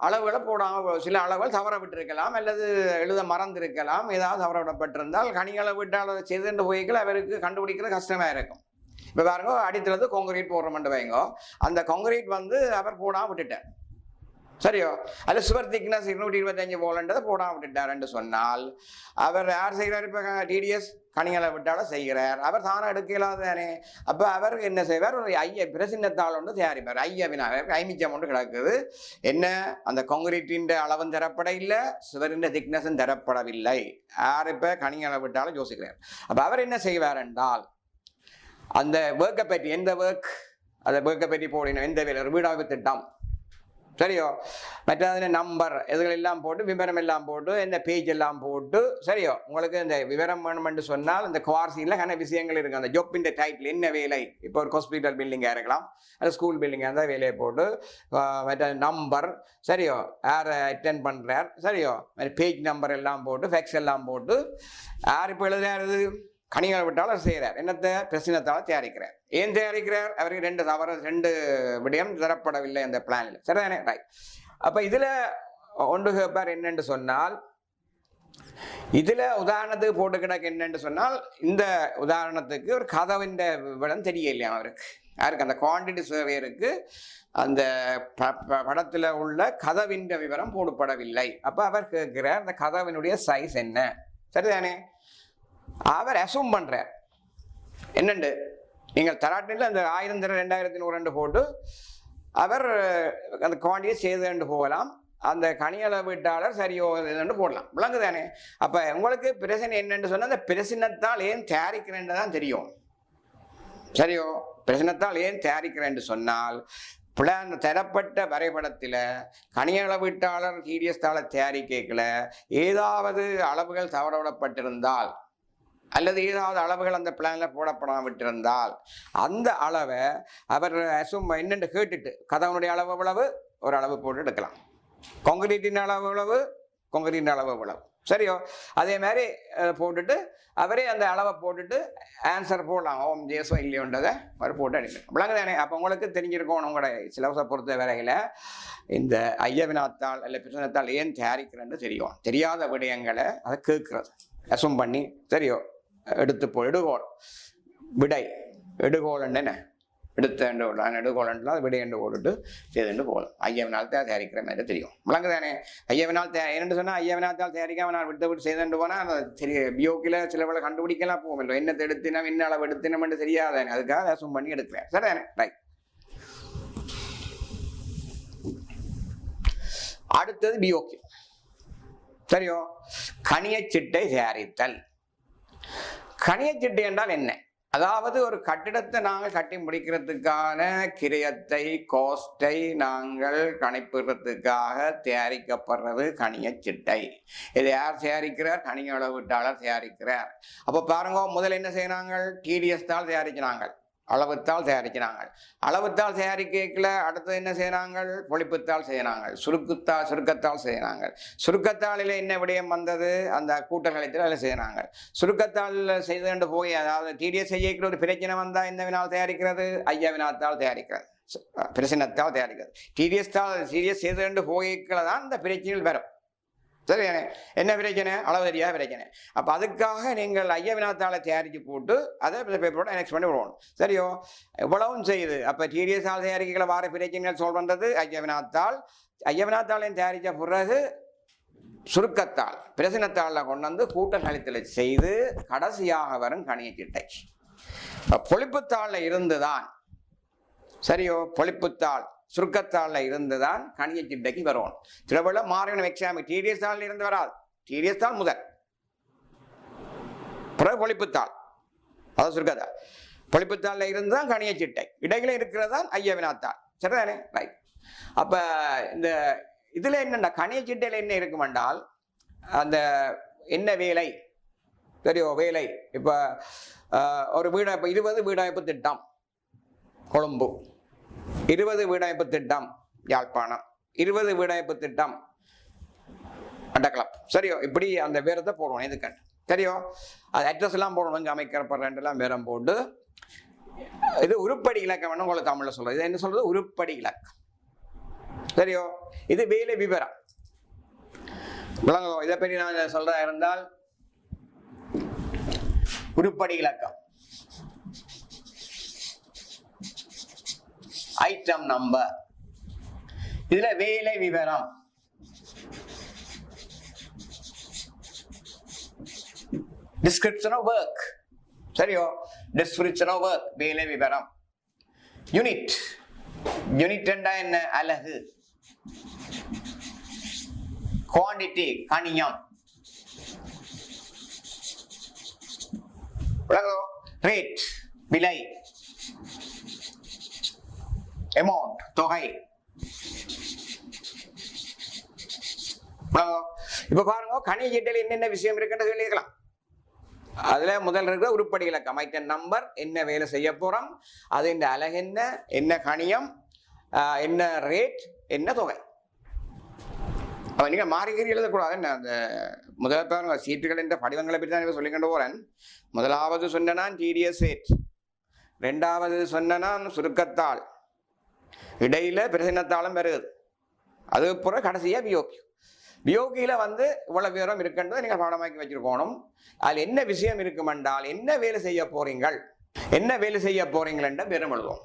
அளவுகளை போடாமல் சில அளவுகள் தவற விட்டிருக்கலாம், அல்லது எழுத மறந்திருக்கலாம். ஏதாவது தவற விடப்பட்டிருந்தால் கனிகளை விட்டால் செய்து போய்கள் அவருக்கு கண்டுபிடிக்கிறது கஷ்டமா இருக்கும். இப்போ பாருங்க, அடித்துறது கான்கிரீட் போடுறோம்னு வைங்க. அந்த கான்கிரீட் வந்து அவர் போடாம விட்டுட்டார். சரியோ? அதில் சுவர் திக்னஸ் 225 போலன்றதை போடாம விட்டுட்டாருன்னு சொன்னால் அவர் யார் செய்கிறார்? இப்போ டிடிஎஸ் கனிகளை விட்டாலும் செய்கிறார். அவர் தானே எடுக்கலாம் தானே. அப்போ அவர் என்ன செய்வார்? ஒரு பிரசின்னத்தாள் ஒன்று தயாரிப்பார். ஐயவினார் ஐமிச்சம் ஒன்று கிடக்குது. என்ன? அந்த கான்கிரீட்டின் அளவும் தரப்பட இல்லை, சுவரின் திக்னஸும் தரப்படவில்லை. யார் இப்போ கனிகளை விட்டாலும் யோசிக்கிறார். அப்போ அவர் என்ன செய்வார் என்றால், அந்த ஒர்க்கை பற்றி எந்த ஒர்க், அதை ஒர்க்கை பற்றி போடணும். எந்த வேலை? வீடாக திட்டம். சரியோ? மற்ற நம்பர் இதுகள் எல்லாம் போட்டு விவரம் எல்லாம் போட்டு இந்த பேஜ் எல்லாம் போட்டு. சரியோ? உங்களுக்கு இந்த விவரம் வேணும்னு சொன்னால் இந்த குவார்சியில் கன விஷயங்கள் இருக்கு. அந்த ஜாப்பின் டைட்டில் என்ன வேலை? இப்போ ஒரு ஹாஸ்பிட்டல் பில்டிங்காக இருக்கலாம், அது ஸ்கூல் பில்டிங்காக இருந்தால் வேலையை போட்டு மற்ற நம்பர். சரியோ? யார் அட்டென்ட் பண்ணுறார்? சரியோ? பேஜ் நம்பர் எல்லாம் போட்டு ஃபேக்ஸ் எல்லாம் போட்டு யார் இப்போ எழுதுறது? கனிகளை விட்டாலும் செய்கிறார். என்னத்தை? பிரசினத்தால் தயாரிக்கிறார். ஏன் தயாரிக்கிறார்? அவருக்கு 2 விடயம் தரப்படவில்லை அந்த பிளானில். சரிதானே? ரைட். அப்ப இதுல ஒன்று கேட்பார் என்னன்னு சொன்னால், இதுல உதாரணத்துக்கு போட்டு கிடக்கு என்னன்னு சொன்னால், இந்த உதாரணத்துக்கு ஒரு கதவின் விடம் தெரியலையா அவருக்கு? யாருக்கு? அந்த குவான்டிட்டி சர்வேருக்கு அந்த படத்தில் உள்ள கதவின் விவரம் போடப்படவில்லை. அப்போ அவர் கேட்கிறார் அந்த கதவினுடைய சைஸ் என்ன, சரிதானே? அவர் அசூம் பண்றார் என்னண்டு, நீங்கள் தராட்டில் அந்த 1000 2100 போட்டு அவர் அந்த குவான்டிட்டியை செய்து போகலாம். அந்த கனியள வீட்டாளர் சரியோ இதுன்னு போடலாம், விளங்குதானே? அப்போ உங்களுக்கு பிரச்சனை என்னன்னு சொன்னால் அந்த பிரச்சனத்தால் ஏன் தயாரிக்கிறேன்னு தான் தெரியும், சரியோ? பிரச்சனத்தால் ஏன் தயாரிக்கிறேன்னு சொன்னால் பிளான் தரப்பட்ட வரைபடத்தில் கனியள வீட்டாளர் டிடிஎஸ் தாளை தயாரிக்கல ஏதாவது அளவுகள் தவறவிடப்பட்டிருந்தால் அல்லது ஏதாவது அளவுகள் அந்த பிளான்ல போடப்படாவிட்டிருந்தால் அந்த அளவை அவர் என்னென்று கேட்டுட்டு கதவனுடைய அளவு எவ்வளவு ஒரு அளவு போட்டு எடுக்கலாம், கான்கிரீட்டின் அளவு எவ்வளவு கான்கிரீட்டின் அளவு எவ்வளவு, சரியோ? அதே மாதிரி போட்டுட்டு அவரே அந்த அளவை போட்டுட்டு ஆன்சர் போடலாம், ஓம் ஜேசோ இல்லையோன்றதை அவர் போட்டு அடிக்கலாம், விளங்குதானே? அப்போ உங்களுக்கு தெரிஞ்சிருக்கணும் உங்களோட சிலபஸை பொறுத்த வரையில் இந்த ஐயவினாத்தாள் அல்ல பிரச்சனத்தால் ஏன் தயாரிக்கிறேன்னு தெரியும். தெரியாத விடயங்களை அதை கேட்கறது அசூம் பண்ணி சரியோ எடுத்து எடுகோள் விடை எடுகோள் என்ன எடுத்த எடுகோளன்லாம் விடை என்று போட்டுட்டு செய்துட்டு போகலாம். ஐயவினால் தயாரிக்கிற மாதிரி தெரியும், விளங்குதானே? ஐயவினால் என்னென்னு சொன்னால் ஐயவினாத்தால் தயாரிக்காம நான் விட்டு செய்துட்டு போனால் தெரிய பியோக்கில் சில வேலை கண்டுபிடிக்கலாம் போகல, என்னத்தை எடுத்தினோம் என்ன அளவு எடுத்தினோம் என்று தெரியாதானே, அதுக்காக அசூம் பண்ணி எடுக்கிறேன், சரிதானே? ரைட். அடுத்தது பியோக்கி, சரியோ? கணியச்சிட்டை தயாரித்தல். கணியச்சிட்டை என்றால் என்ன? அதாவது ஒரு கட்டிடத்தை நாங்கள் கட்டி முடிக்கிறதுக்கான கிரயத்தை கோஸ்டை நாங்கள் கணிப்புறதுக்காக தயாரிக்கப்படுறது கணியச்சிட்டை. இதை யார் தயாரிக்கிறார்? கணிய அளவீட்டாளர் தயாரிக்கிறார். அப்போ பாருங்க, முதல்ல என்ன செய்யறாங்க? டிடிஎஸ் தாள் தயாரிக்கிறாங்க, அளவுத்தாள் தயாரிக்கிறாங்க. அளவுத்தாள் தயாரிக்கல அடுத்தது என்ன செய்யறாங்க? பொழிப்புத்தாள் செய்யறாங்க, சுருக்கத்தாள் செய்யறாங்க. சுருக்கத்தாளில் என்ன விடயம் வந்தது? அந்த கூட்டங்களில் அதில் செய்யறாங்க. சுருக்கத்தாளில் செய்து போய் அதாவது டிடிஎஸ் செய்யக்கிற ஒரு பிரச்சனை வந்தா எந்த வினால் தயாரிக்கிறது? ஐயவினாத்தாள் தயாரிக்கிறது, பிரச்சனத்தால் தயாரிக்கிறது. டிடிஎஸ் செய்து போய்க்கல தான் இந்த பிரச்சனைகள் வரும், சரியானே? என்ன பிரச்சனை? அளவு தெரியாத பிரச்சனை. அப்போ அதுக்காக நீங்கள் ஐயவினாத்தாளை தயாரித்து போட்டு அதை பேப்பரோட நெக்ஸ்ட் பண்ணி விடணும், சரியோ? இவ்வளவும் செய்யுது. அப்போ டிடிஎஸ் ஆள் தயாரிக்கல வார பிரச்சனைகள் சால்வ் பண்ணுறது ஐயவினாத்தாள். ஐயவினாத்தாளையும் தயாரித்த பிறகு சுருக்கத்தாள் பிரச்சனத்தாளில் கொண்டு வந்து கூட்டல் கழித்தலை செய்து கடைசியாக வரும் கணியச்சிட்டை. பொழிப்புத்தாளில் இருந்துதான், சரியோ? பொழிப்புத்தாள் சுருக்கத்தாளில் இருந்துதான் கணியச்சிட்டைக்கு வரணும். சிலபல மாறின எக்ஸாம் டிடிஎஸ் தாளில் இருந்து வராது, டிடிஎஸ் தாள் முதல் பிறகு பொழிப்புத்தாள், அதாவது சுருக்கத்தாள். பொழிப்புத்தாளில் இருந்து தான் கணியச்சிட்டை, இடையில இருக்கிறதான் ஐயவினாத்தாள், சரிதானே? ரைட். அப்போ இந்த இதில் என்னென்ன கணியச்சிட்டையில் என்ன இருக்கும் என்றால் அந்த என்ன வேலை, சரியோ? வேலை இப்போ ஒரு வீடமைப்பு 20 வீடமைப்பு திட்டம் கொழும்பு, 20 வீடமைப்பு திட்டம் யாழ்ப்பாணம், 20 வீடமைப்பு திட்டம் மட்டக்களப், சரியோ? இப்படி அந்த வேரத்தை போடுவோம் எதுக்கு, சரியோ? அது அட்ரஸ் எல்லாம் போடணும், இங்கே அமைக்கப்படுறேன்லாம் வேரம் போட்டு இது உருப்படி இலக்கம் வேணும் உங்களுக்கு தமிழில் சொல்றது. இது என்ன சொல்றது? உருப்படி இலக்கம், சரியோ? இது வேலை விவரம், விளங்கும். இதை பற்றி நான் சொல்றதா இருந்தால் உருப்படி இலக்கம், ஐட்டம் நம்பர், இதுல வேலை விவரம், டிஸ்கிரிப்ஷன் ஆஃப் ஒர்க், சரியோ? டிஸ்கிரிப்ஷன் ஆஃப் ஒர்க் வேலை விவரம். யூனிட், யூனிட் என்ன? அலகு. குவாண்டிட்டி கணியம், ரேட் விலை, அமௌண்ட் தொகை. இப்ப பாருங்க கணியச்சிட்டையில் என்னென்ன விஷயம் இருக்குன்னு சொல்லிக்கலாம். அதுல முதல் இருக்கிற உருப்படி இலக்கம் ஐட்டம் நம்பர், என்ன வேலை செய்ய போறோம், அது இந்த அலகு என்ன, என்ன கணியம், என்ன ரேட், என்ன தொகை. அப்ப நீங்க மாறிக்கறி எழுதக்கூடாது. அந்த முதல் பாருங்க சீட்டுகள் என்ற படிவங்களை பற்றி தான் சொல்லிக்கொண்டு போறேன். முதலாவது சொன்னான் டிடிஎஸ் ரேட், ரெண்டாவது சொன்னான் சுருக்கத்தாள், இடையில பிரச்சனத்தாலும் வருது, அது பிற கடைசியா பியோக்கி. பியோக்கியில வந்து இவ்வளவு விவரம் இருக்குன்றதை நீங்க பாடமாக்கி வச்சிருக்கணும். அதில் என்ன விஷயம் இருக்கும் என்றால் என்ன வேலை செய்ய போறீங்கள், என்ன வேலை செய்ய போறீங்கள் என்ற விவரம் எழுதுவோம்.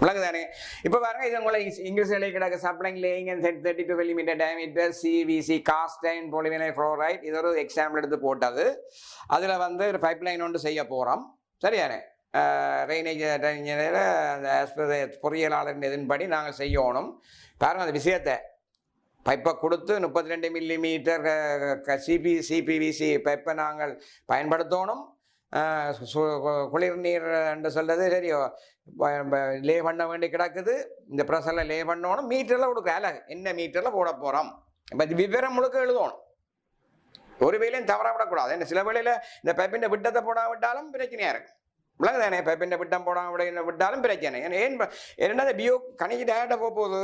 விளங்குதானே? இப்போ பாருங்க, இது உங்களை இங்கிலீஷ் எழுதி கிடக்கு. Supplying laying and 32 millimetre diameter CVC cost iron polyvinyl chloride. இது ஒரு எக்ஸாம்பிள் எடுத்து போட்டது. அதில் வந்து ஒரு பைப் லைன் ஒன்று செய்ய போகிறோம். சரியானே? ரெயினேஜ் அந்த பொறியியலாளரின் இதன்படி நாங்கள் செய்யணும். பாருங்கள் அந்த விஷயத்தை. பைப்பை கொடுத்து 32 மில்லிமீட்டர் சிபிவிசி பைப்பை நாங்கள் பயன்படுத்தணும். குளிர் நீர் என்று சொல்றது சரியோ, லே பண்ண வேண்டி கிடக்குது. இந்த ப்ரெஷரில் லே பண்ணணும். மீட்டரில் கொடுக்குற அழகு என்ன மீட்டரில் போட போகிறோம். இப்போ விவரம் முழுக்க எழுதணும். ஒரு வேலையும் தவற விடக்கூடாது. என்ன சில வேளையில் இந்த பைப்பின் விட்டத்தை போடாவிட்டாலும் பிரச்சனையாக இருக்கும். விளங்குதானே? பைப்பின் விட்டம் போடாம விட்டாலும் பிரச்சனை. என்னது பியோ கணிக்கு டேட்ட போகுது.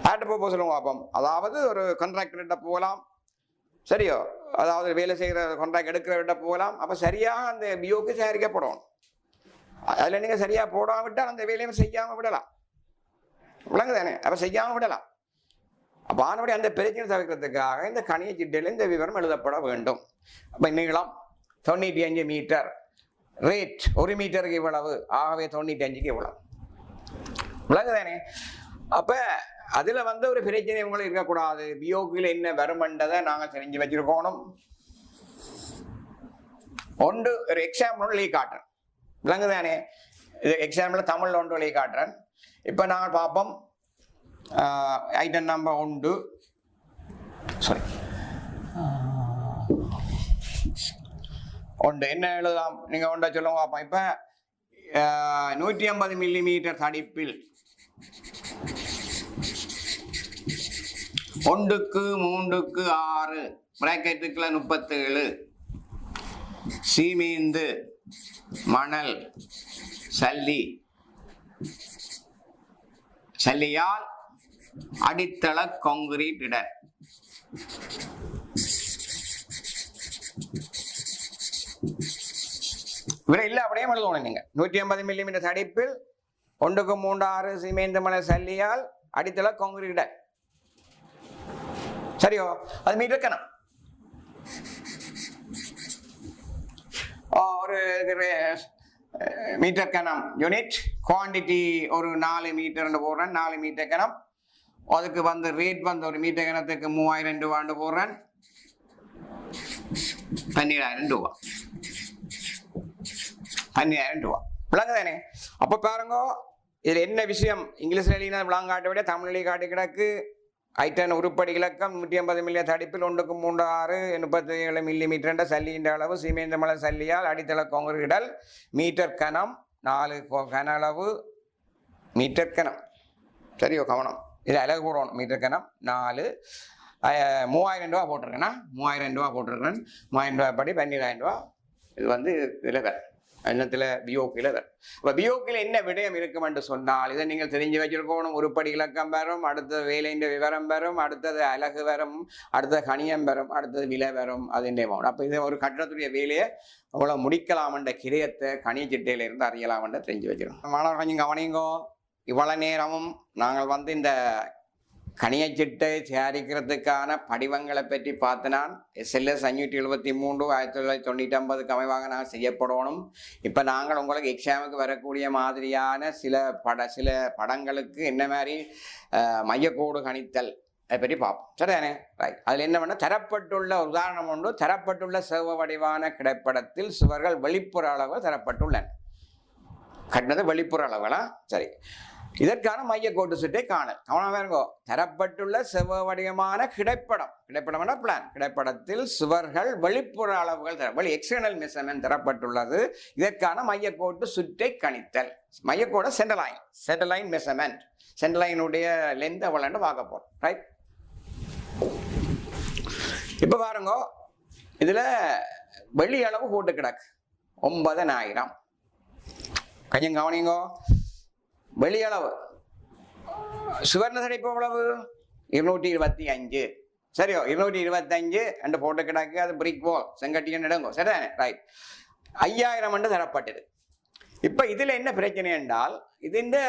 டேட்ட போக சொல்லுங்க பார்ப்போம். அதாவது ஒரு கான்ட்ராக்டர்கிட்ட போகலாம். சரியோ, அதாவது வேலை செய்கிற கான்ட்ராக்ட் எடுக்கிறவர்கிட்ட போகலாம். அப்போ சரியாக அந்த பியோக்கு சேகரிக்கப்படணும். அதில் நீங்கள் சரியாக போடாவிட்டால் அந்த வேலையும் செய்யாமல் விடலாம். விளங்குதானே? அப்போ செய்யாமல் விடலாம். அப்போ ஆனபடி அந்த பிரச்சனை தவிர்க்கிறதுக்காக இந்த கணிய சிட்டையில் இந்த விவரம் எழுதப்பட வேண்டும். அப்போ நீளம் 95 மீட்டர், ரேட் 1 மீட்டருக்கு இவ்வளவு, ஆகவே 95க்கு இவ்வளவு. விளங்குதானே? அப்போ அதில் வந்து ஒரு பிரச்சனை உங்களுக்கு இருக்கக்கூடாது. பியோக்கில் என்ன வருமன்றதை நாங்கள் தெரிஞ்சு வச்சிருக்கணும். ஒன்று ஒரு எக்ஸாம்பிள் ஒன்று காட்டுறேன். விளங்குதானே? இது எக்ஸாம்பிள் தமிழில் ஒன்று காட்டுறேன். இப்போ நாங்கள் பார்ப்போம். ஐட்டம் நம்பர் 1 சாரி 1 என்ன எழுதலாம்? நீங்கள் ஒன்றை சொல்லுங்க பார்ப்போம். இப்போ 150 மில்லிமீட்டர் தடிப்பில் 1க்கு 3க்கு 6 பிராக்கெட்டுக்குள்ள 37 சீமேந்து மணல் சல்லியால் அடித்தள கான்கிரீட் இட. இவரை இல்லை அப்படியே எழுதணும். நீங்க 150 மில்லிமீட்டர் தடிப்பில் 1க்கு 3 6 சீமேந்து மணல் சல்லியால் அடித்தள கான்கிரீட் இட. சரியோ? அது மீட்டர் கணம். ஒரு மீட்டர் கணம் யூனிட் குவான்டிட்டி ஒரு 4 மீட்டர் போடுறேன். 4 மீட்டர் கணம். அதுக்கு வந்து ரேட் வந்து ஒரு மீட்டர் கணத்துக்கு 3000 ரூபான்னு போடுறேன். 12000 ரூபா. 12000 ரூபா. விளங்குதானே? அப்போ பாருங்க, இதுல என்ன விஷயம் இங்கிலீஷ்ல எழுதினா விளங்காட்ட விட தமிழ்ல காட்டி கிடக்கு. ஐட்டன் உருப்படி இலக்கம் 150 மில்லியன் தடிப்பில் 1க்கு 3 6 37 மில்லிமீட்டர் என்ற சல்லியின் அளவு சீமேந்த மலை சல்லியால் அடித்தள கான்கிரீட் மீட்டர் கணம் 4 கன அளவு மீட்டர் கணம். சரியோ? கவனம். இது அழகு போடணும். மீட்டர் கணம் 4 3000 ரூபா போட்டிருக்கேன்னா 3000 ரூபா போட்டிருக்கேன். 3000 ரூபா படி 12000 ரூபா. இது வந்து இதில் வேறு எண்ணத்தில் பியோக்கில் வேறு. இப்போ பியோக்கில் என்ன விடயம் இருக்கும் என்று சொன்னால் இதை நீங்கள் தெரிஞ்சு வச்சிருக்கணும். உருப்படி இலக்கம் வரும், அடுத்தது வேலையின் விவரம் வரும், அடுத்தது அழகு வரும், அடுத்தது கணியம் வரும், அடுத்தது விலை வரும். அதுண்டே போகணும். அப்போ இது ஒரு கட்டணத்துடைய வேலையை அவ்வளோ முடிக்கலாமன்ற கிரியத்தை கணிய சிட்டையிலிருந்து அறியலாமன்ற தெரிஞ்சு வச்சிருக்கோம். மாணவர் கொஞ்சம் கவனிங்கோ. இவ்வளோ நேரமும் நாங்கள் வந்து இந்த கணியச்சிட்டை தயாரிக்கிறதுக்கான படிவங்களை பற்றி பார்த்து நான் SLS 573 1999 அமைவாக நாங்கள் செய்யப்படணும். இப்போ நாங்கள் உங்களுக்கு எக்ஸாமுக்கு வரக்கூடிய மாதிரியான சில படங்களுக்கு என்ன மாதிரி மையக்கோடு கணித்தல் அதை பற்றி பார்ப்போம். சரிதானே? ரைட். அதில் என்ன பண்ண தரப்பட்டுள்ள உதாரணம் ஒன்று. தரப்பட்டுள்ள செவ்வ வடிவான கிடைப்படத்தில் சுவர்கள் வெளிப்புற அளவு தரப்பட்டுள்ளன. கட்டினது வெளிப்புற அளவுகளா? சரி. இதற்கான மையக்கோட்டு சுட்டை காணல். கவனமாக இருக்கோ. தரப்பட்டுள்ள செவ்வ வடிவமான கிடைப்படம் பிளான் கிடைப்படத்தில் சுவர்கள் வெளிப்புற அளவுகள் எக்ஸ்டர்னல் மெஷர்மென்ட் தரப்பட்டுள்ளது. இதற்கான மையக்கோட்டு சுற்றை கணித்தல். மையக்கோடு சென்டர்லைன் மெஷர்மென்ட். சென்டர்லைனுடைய லென்த் எவ்வளோன்னு பார்க்க போறோம். ரைட். இப்போ பாருங்க, இதுல வெளி அளவு போட்டு கிடக்கு 9000. கொஞ்சம் கவனிங்கோ. வெளியளவு சுவர்ண தடிப்பு எவ்வளவு? 225. சரியோ? 225 என்று போட்டு கிடக்கு. அது பிரிக் வால் செங்கட்டியன் இடங்கோ. சரிதானே? ரைட். 5000 என்று தரப்பட்டது. இப்ப இதுல என்ன பிரச்சனை என்றால் இது இந்த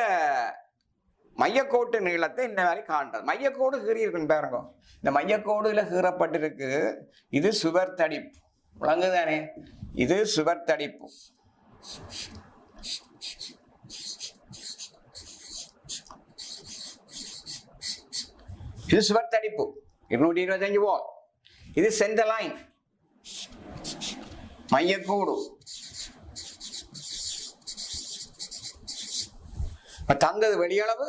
மையக்கோட்டு நீளத்தை இந்த மாதிரி காண்றது. மையக்கோடு கீறி இருக்குன்னு பாருங்க. இந்த மையக்கோடுல கீறப்பட்டிருக்கு. இது சுவர் தடிப்பு. விளங்குதானே? இது சுவர் தடிப்பு. இது சுவர் தடிப்பு 225 வாட். இது சென்டர் லைன் மையக்கோடு. தந்தது வெளியளவு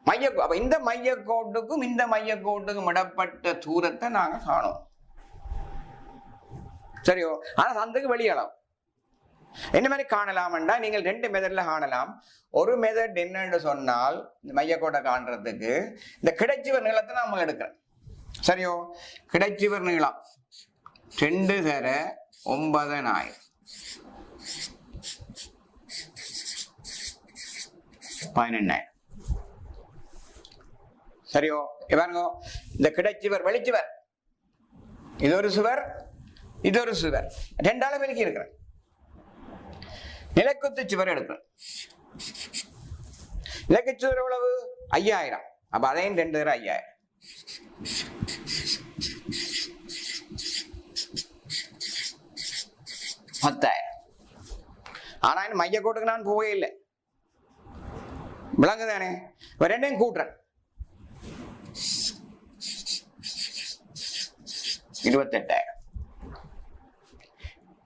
மையக்கோ. அப்ப இந்த மையக்கோட்டுக்கும் இந்த மையக்கோட்டுக்கும் இடப்பட்ட தூரத்தை நாங்க காணும். சரியோ? ஆனா தந்ததுக்கு வெளியளவு என்ன மாதிரி காணலாம்டா நீங்கள் 2 மெத்தட்ல காணலாம். ஒரு மெத்தட் என்னன்னு சொன்னால் இந்த மையக்கோட்டை காண்றதுக்கு இந்த கிடைச்சுவர் நீளத்தை நம்ம எடுக்கிறோம். சரியோ? கிடைச்சுவர் நீளம் 2 தர 9000 12000. சரியோ? பாருங்க, இந்த கிடைச்சுவர் வெளிச்சுவர், இது ஒரு சுவர், இது ஒரு சுவர், 2 ஆள வெளிக்கி இருக்கிறேன். நிலக்குத்து சுவர் எடுக்கிறேன். நிலக்குச்சுவர் எவ்வளவு? 5000. அப்ப அதையும் 2 தர 5000. ஆனா மையக்கோட்டுக்கு நான் போவே இல்லை. விளங்குதானே? ரெண்டையும் கூட்டுறேன். 28000.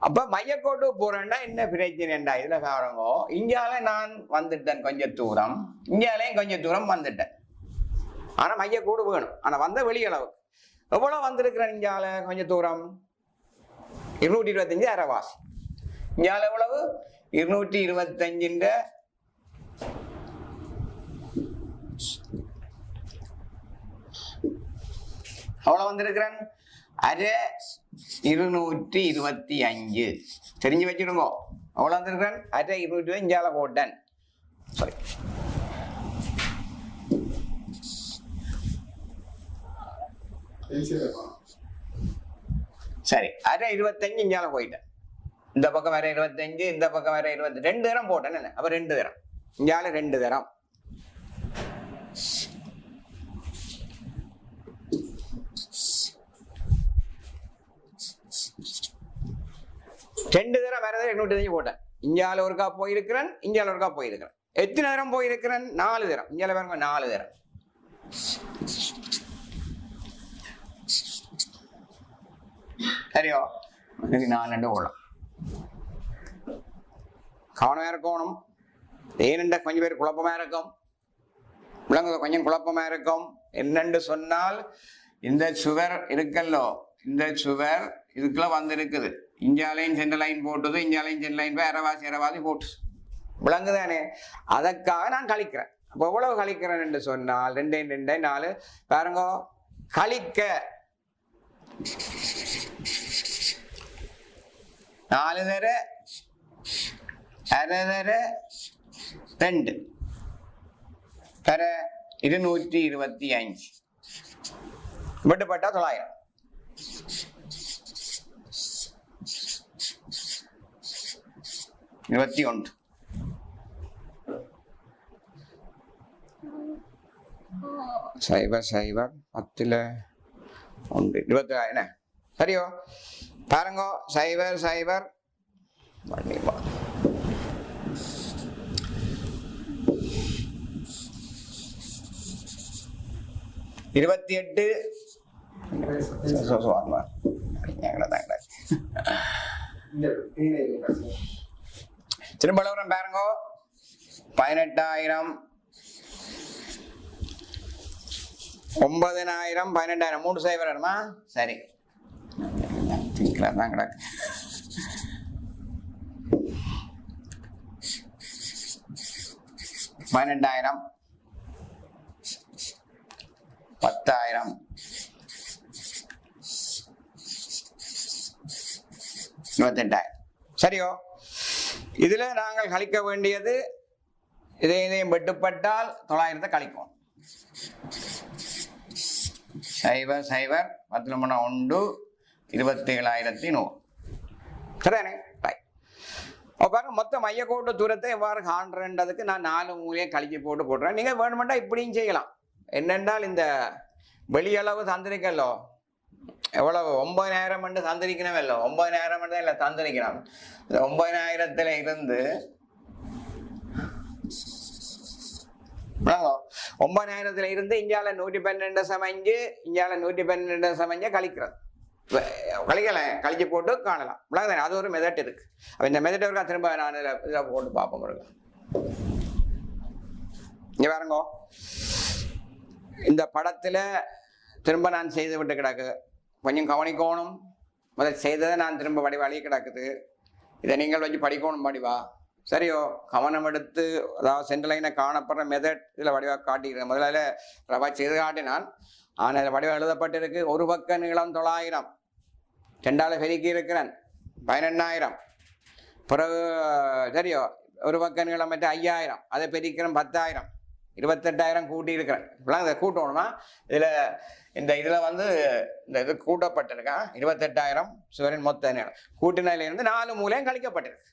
அப்ப மையக்கோட்டு போறேன்னா என்ன பிரச்சனைண்டா? இதுல காரணமோ இந்தியால நான் வந்துட்டேன் கொஞ்சம் தூரம், இந்தியாலையும் கொஞ்சம் தூரம் வந்துட்டேன். ஆனா மையக்கோடு வேணும். ஆனா வந்த வெளியளவு எவ்வளவு வந்திருக்கிறேன்? இந்தியால கொஞ்சம் தூரம் 225 அரைவாசி. இந்தியால எவ்வளவு? 225 அவ்வளவு வந்திருக்கிறேன். அரை 225 தெரிஞ்சு வச்சிருங்க. அவ்வளவு வந்திருக்கிறேன். அரை 225 இந்தியால போட்டேன். சாரி, சரி, அரை 25 இந்தியால போயிட்டேன். இந்த பக்கம் வர 25, இந்த பக்கம் வர 20, 2 தரம் போட்டேன். என்ன அப்ப 2 தரம் இந்தியால 2 தரம். ரெண்டு தரம் வேற 225 போட்டேன். இந்தியால ஒருக்கா போயிருக்கிறேன், இந்தியால ஒருக்கா போயிருக்கிறேன். எத்தனை தரம் போயிருக்கிறேன்? 4 தரம். இந்தியால பாருங்க 4 தரம். சரியோ? 4 ஓடும். கவனமா இருக்கணும். ஏனென்ற கொஞ்சம் பேர் குழப்பமா இருக்கும். விலங்கு கொஞ்சம் குழப்பமா இருக்கும். என்னென்று சொன்னால் இந்த சுவர் இருக்கல்லோ, இந்த சுவர் இதுக்குள்ள வந்து இருக்குது. இந்தியாலையும் சென்டர் லைன் போட்டது, இந்தியாலையும் சென்டர் லைன் போய் அரைவாசி போட்டு விளங்குதானே? அதற்காக நான் கழிக்கிறேன். அப்போ எவ்வளவு கழிக்கிறேன் என்று சொன்னால் 2 2 4 பாருங்க. கழிக்க 4 தர அரை தர 2 தர 225 விட்டுப்பட்டா 900. $21. சைபர் 10 1 20. சரியோ? பாருங்க, 0 28 திரும்ப பாருங்க. 18000 9000 18000 3 சைபர் வருமா? சரி, தான் கிடக்கு. 18000 10000 28,000. சரியோ? இதுல நாங்கள் கழிக்க வேண்டியது இதையும் வெட்டுப்பட்டால் 900 கழிப்போம். 0 10 1 27,100. சரிதானே? பாருங்க, மொத்த மையக்கோட்டு தூரத்தை எவ்வாறு காண்றதுக்கு நான் 4 மூலையை கழிச்சு போடுறேன். நீங்க வேணுமெண்டா இப்படியும் செய்யலாம். என்னென்றால் இந்த வெளியளவு தந்திரிக்கல்லோ, எவ்வளவு 9000 தந்திரிக்கணும். இல்லை 9000 இல்லை தந்திரிக்கணும். 9000 இருந்து 9,000 இருந்து இந்தியால 112.5 இந்தியால 112.5 கழிக்கிறது. கழிக்கல கழிச்சு போட்டு காணலாம். அது ஒரு மெதட் இருக்கு. அப்ப இந்த மெதட் இருக்கா திரும்ப நான் இதில் போட்டு பார்ப்போம். இங்க பாருங்க, இந்த படத்துல திரும்ப நான் செய்து விட்டு கிடக்கு. கொஞ்சம் கவனிக்கணும். முதல் செய்ததை நான் திரும்ப வடிவாளி கிடக்குது. இதை நீங்கள் வச்சு படிக்கணும் வடிவா. சரியோ, கவனம் எடுத்து அதாவது சென்ட்ரலைனை காணப்படுற மெதட் இதில் வடிவாக காட்டிக்கிறேன். முதல்ல ரவா செய்து காட்டினான். ஆனால் வடிவம் எழுதப்பட்டிருக்கு. ஒரு பக்க நீளம் 900, 2ஆல் பெருக்கி இருக்கிறேன் 11,000. பிறகு சரியோ, ஒரு பக்க நீளம் மற்ற 5,000, அதை பெருக்கிறேன் 10,000, 28,000 கூட்டி இருக்கிறேன். இப்பெல்லாம் இதை கூட்டணுமா? இதில் வந்து இந்த இது கூட்டப்பட்டிருக்கேன் 28,000 சுவரின் மொத்த நீளம். கூட்டினிலிருந்து 4 மூலையும் கழிக்கப்பட்டிருக்கு.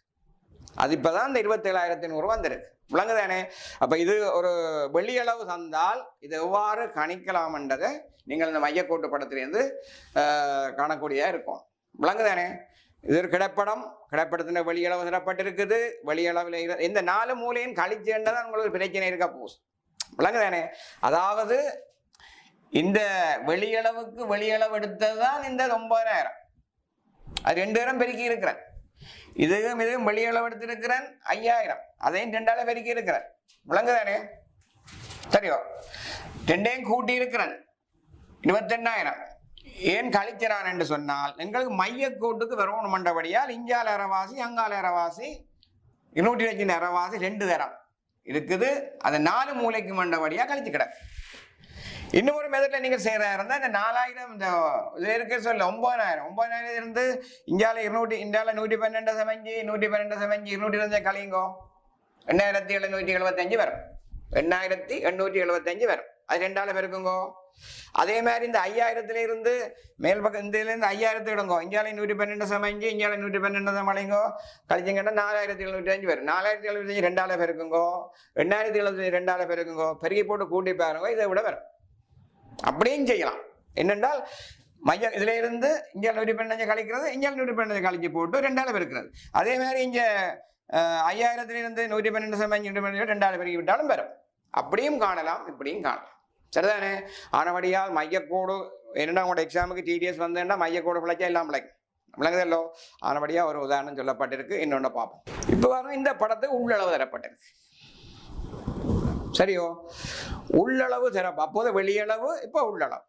அது இப்பதான் இந்த 27,100 வந்திருக்கு. விளங்குதானே? அப்ப இது ஒரு வெளியளவு தந்தால் இது எவ்வாறு கணிக்கலாம் என்றதை நீங்கள் இந்த மையக்கோட்டு படத்திலிருந்து காணக்கூடியதா இருக்கும். விளங்குதானே? இது ஒரு கிடைப்படம். கிடைப்படத்தின் வெளியளவு தரப்பட்டிருக்குது. வெளியளவில் இந்த 4 மூலையும் கழிச்சுன்றதான் உங்களுக்கு பிரச்சனை இருக்க போகுது. விளங்குதானே? அதாவது இந்த வெளியளவுக்கு வெளியளவு எடுத்ததுதான் இந்த 9,000. அது 2 பெருக்கி இருக்கிறேன். இதுவும் வெளியளவு எடுத்திருக்கிறேன் 5,000, அதையும் 2ஆல் பெருக்கி இருக்கிறேன். விளங்குதானே? சரியோ, 2ஐயும் கூட்டி இருக்கிறேன் 28,000. ஏன் கழிக்கிறான் என்று சொன்னால் எங்களுக்கு மையக்கோட்டுக்கு வரணும் மண்டபடியால் இஞ்சால அரைவாசி அங்கால அரைவாசி 220 அரைவாசி 2 தரம் இருக்குது. அதை 4 மூலைக்கு மண்டபடியா கழிச்சு கிடக்கு. இன்னும் ஒரு மெதட்ல நீங்க செய்யறா இருந்தா இந்த 4,000 இந்த இருக்க சொல்ல 9,000 இருந்து இந்தியால 200 இந்தியால 112.5 112.5 220 கழியுங்கோ 8,775 வரும். 8,875 வரும். அது 2ஆல் பெருக்குங்கோ. அதே மாதிரி இந்த 5,000 இருந்து மேல் பக்கம் இந்த 5,000 எடுங்கோ. இந்தியால 112.5 இந்தியால 112 மழைங்கோ கழிச்சிங்கன்னா 4,775 வரும். 4,775 2ஆல் பெருக்குங்கோ. 8,775 2ஆல் பெருக்குங்கோ. பெருக்கி போட்டு கூட்டி பாருங்க, இதை விட வரும். அப்படியும் செய்யலாம். என்னென்றால் மையம் இதுல இருந்து இங்கே 112 கழிக்கிறது, இங்கே 112 கழிச்சு போட்டு 2ஆல் பெருக்கிறது. அதே மாதிரி இங்கே 5,000 இருந்து 112.5 2ஆல் பெருக்கி விட்டாலும் வரும். அப்படியும் காணலாம், இப்படியும் காணலாம். சரிதானே? ஆனபடியால் மையக்கோடு என்னென்னா உங்களோட எக்ஸாமுக்கு டிடிஎஸ் வந்தேன்னா மையக்கோடு பிழைச்சா எல்லாம் பிழைக்கும். விளங்குதல்லோ? ஆனபடியா ஒரு உதாரணம் சொல்லப்பட்டிருக்கு. இன்னொன்று பார்ப்போம். இப்போ வரும் இந்த படத்துக்கு உள்ளளவு தரப்பட்டிருக்கு. சரியோ, உள்ளளவு தரப்பு. அப்போது வெளியளவு, இப்போ உள்ளளவு.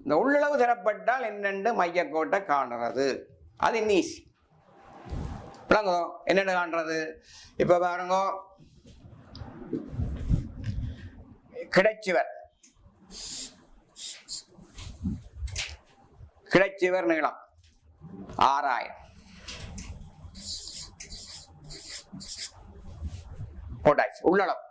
இந்த உள்ளளவு தரப்பட்டால் என்னென்று மையக்கோட்டை காணுறது. அது இன்னும் ஈஸி. விளங்கோ? என்னென்னு காண்றது? இப்ப பாருங்க, கிடைச்சுவர் நீளம் 6,000 போட்டாச்சு. உள்ளளவு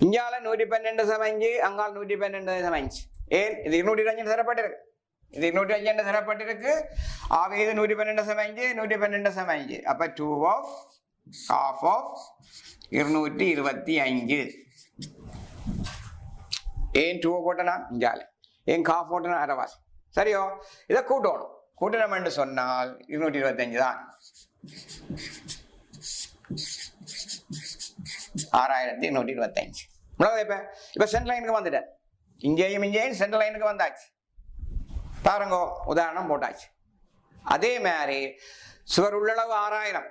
இங்கால 112.5 அங்கால 112.5. ஏன் இது 220 தரப்பட்டிருக்கு. இது 220 தரப்பட்டிருக்கு. ஆக இது 112.5 112.5. அப்ப 2 of half of 225. ஏன் 2 போட்டனா இங்கால, ஏன் half போட்டனா அரைவாசி. சரியோ, இதை கூட்டணும். கூட்டணும் என்று சொன்னால் 225 தான். 6,225. இப்ப சென்ட்ரல் லைனுக்கு வந்துட்டேன். இங்கேயும் சென்ட்ரல் லைனுக்கு வந்தாச்சு. பாருங்க, உதாரணம் போட்டாச்சு. அதே மாதிரி சுவர் உள்ளளவு 6,000,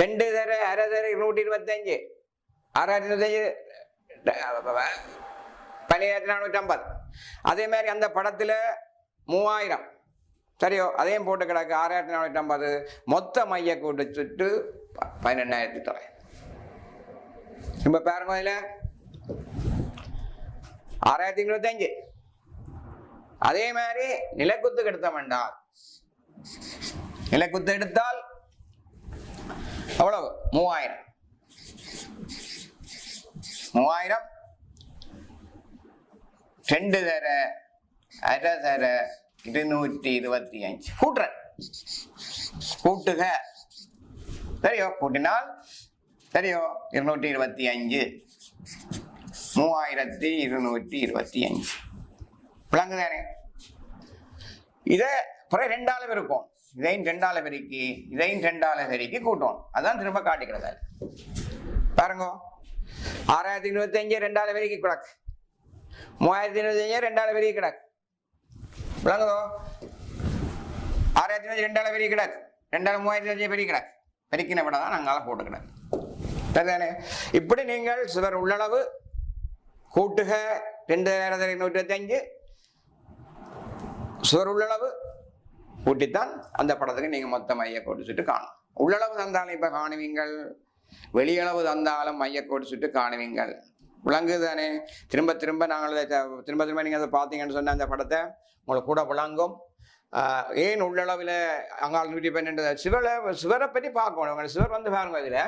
2 தர அரை தர 225, 6,225 17,450. அதே மாதிரி அந்த படத்துல 3,000. சரியோ, அதையும் போட்டு கிடக்கு 6,450. மொத்த மைய கூட்டு சுட்டு 12,900. இப்ப பாருங்க, இதுல 6,225. அதே மாதிரி நிலக்குத்துக்கு எடுத்தோம் என்றால், நிலக்குத்து எடுத்தால் அவ்வளவு 3,000. 2 தர அரை தர 225. கூட்டுறேன், கூட்டுக. சரியோ, கூட்டினால் சரியோ 225, 3,225. விளங்குதானே? இதை பிறகு 2ஆல் பெருக்கும். இதையும் ரெண்டால பெருக்கி இதையும் ரெண்டால பெருக்கி கூட்டணும். அதான் திரும்ப காட்டிக்கிறது பாருங்க. 6025 ரெண்டால பெருக்கி கிடக்கு, 3025 ரெண்டால பெருக்கி கிடக்கு. விளங்குதோ? 6025 ரெண்டால பெருக்கி கிடக்கு, ரெண்டால 3025 பெருக்கி கிடக்கு. பெருக்கின விட தான் நாங்கால போட்டு கிடக்கு. சரிதானே? இப்படி நீங்கள் சுவர் உள்ளளவு கூட்டுக 2225 சுவர் உள்ளளவு கூட்டித்தான் அந்த படத்துக்கு நீங்க மொத்த மையக்கோட்டு சுட்டு காணும். உள்ளளவு தந்தாலும் இப்ப காணுவீங்கள், வெளியளவு தந்தாலும் மையக்கோட்டு சுட்டு காணுவீங்கள். விளங்குதானே? திரும்ப திரும்ப நாங்கள் திரும்ப திரும்ப நீங்க அதை பார்த்தீங்கன்னு சொன்ன அந்த படத்தை உங்களுக்கு கூட விளங்கும். ஏன் உள்ளளவில் அங்கால் 112 சுவரை பற்றி பார்க்கணும். உங்களை சுவர் வந்து பாருங்க. இதுல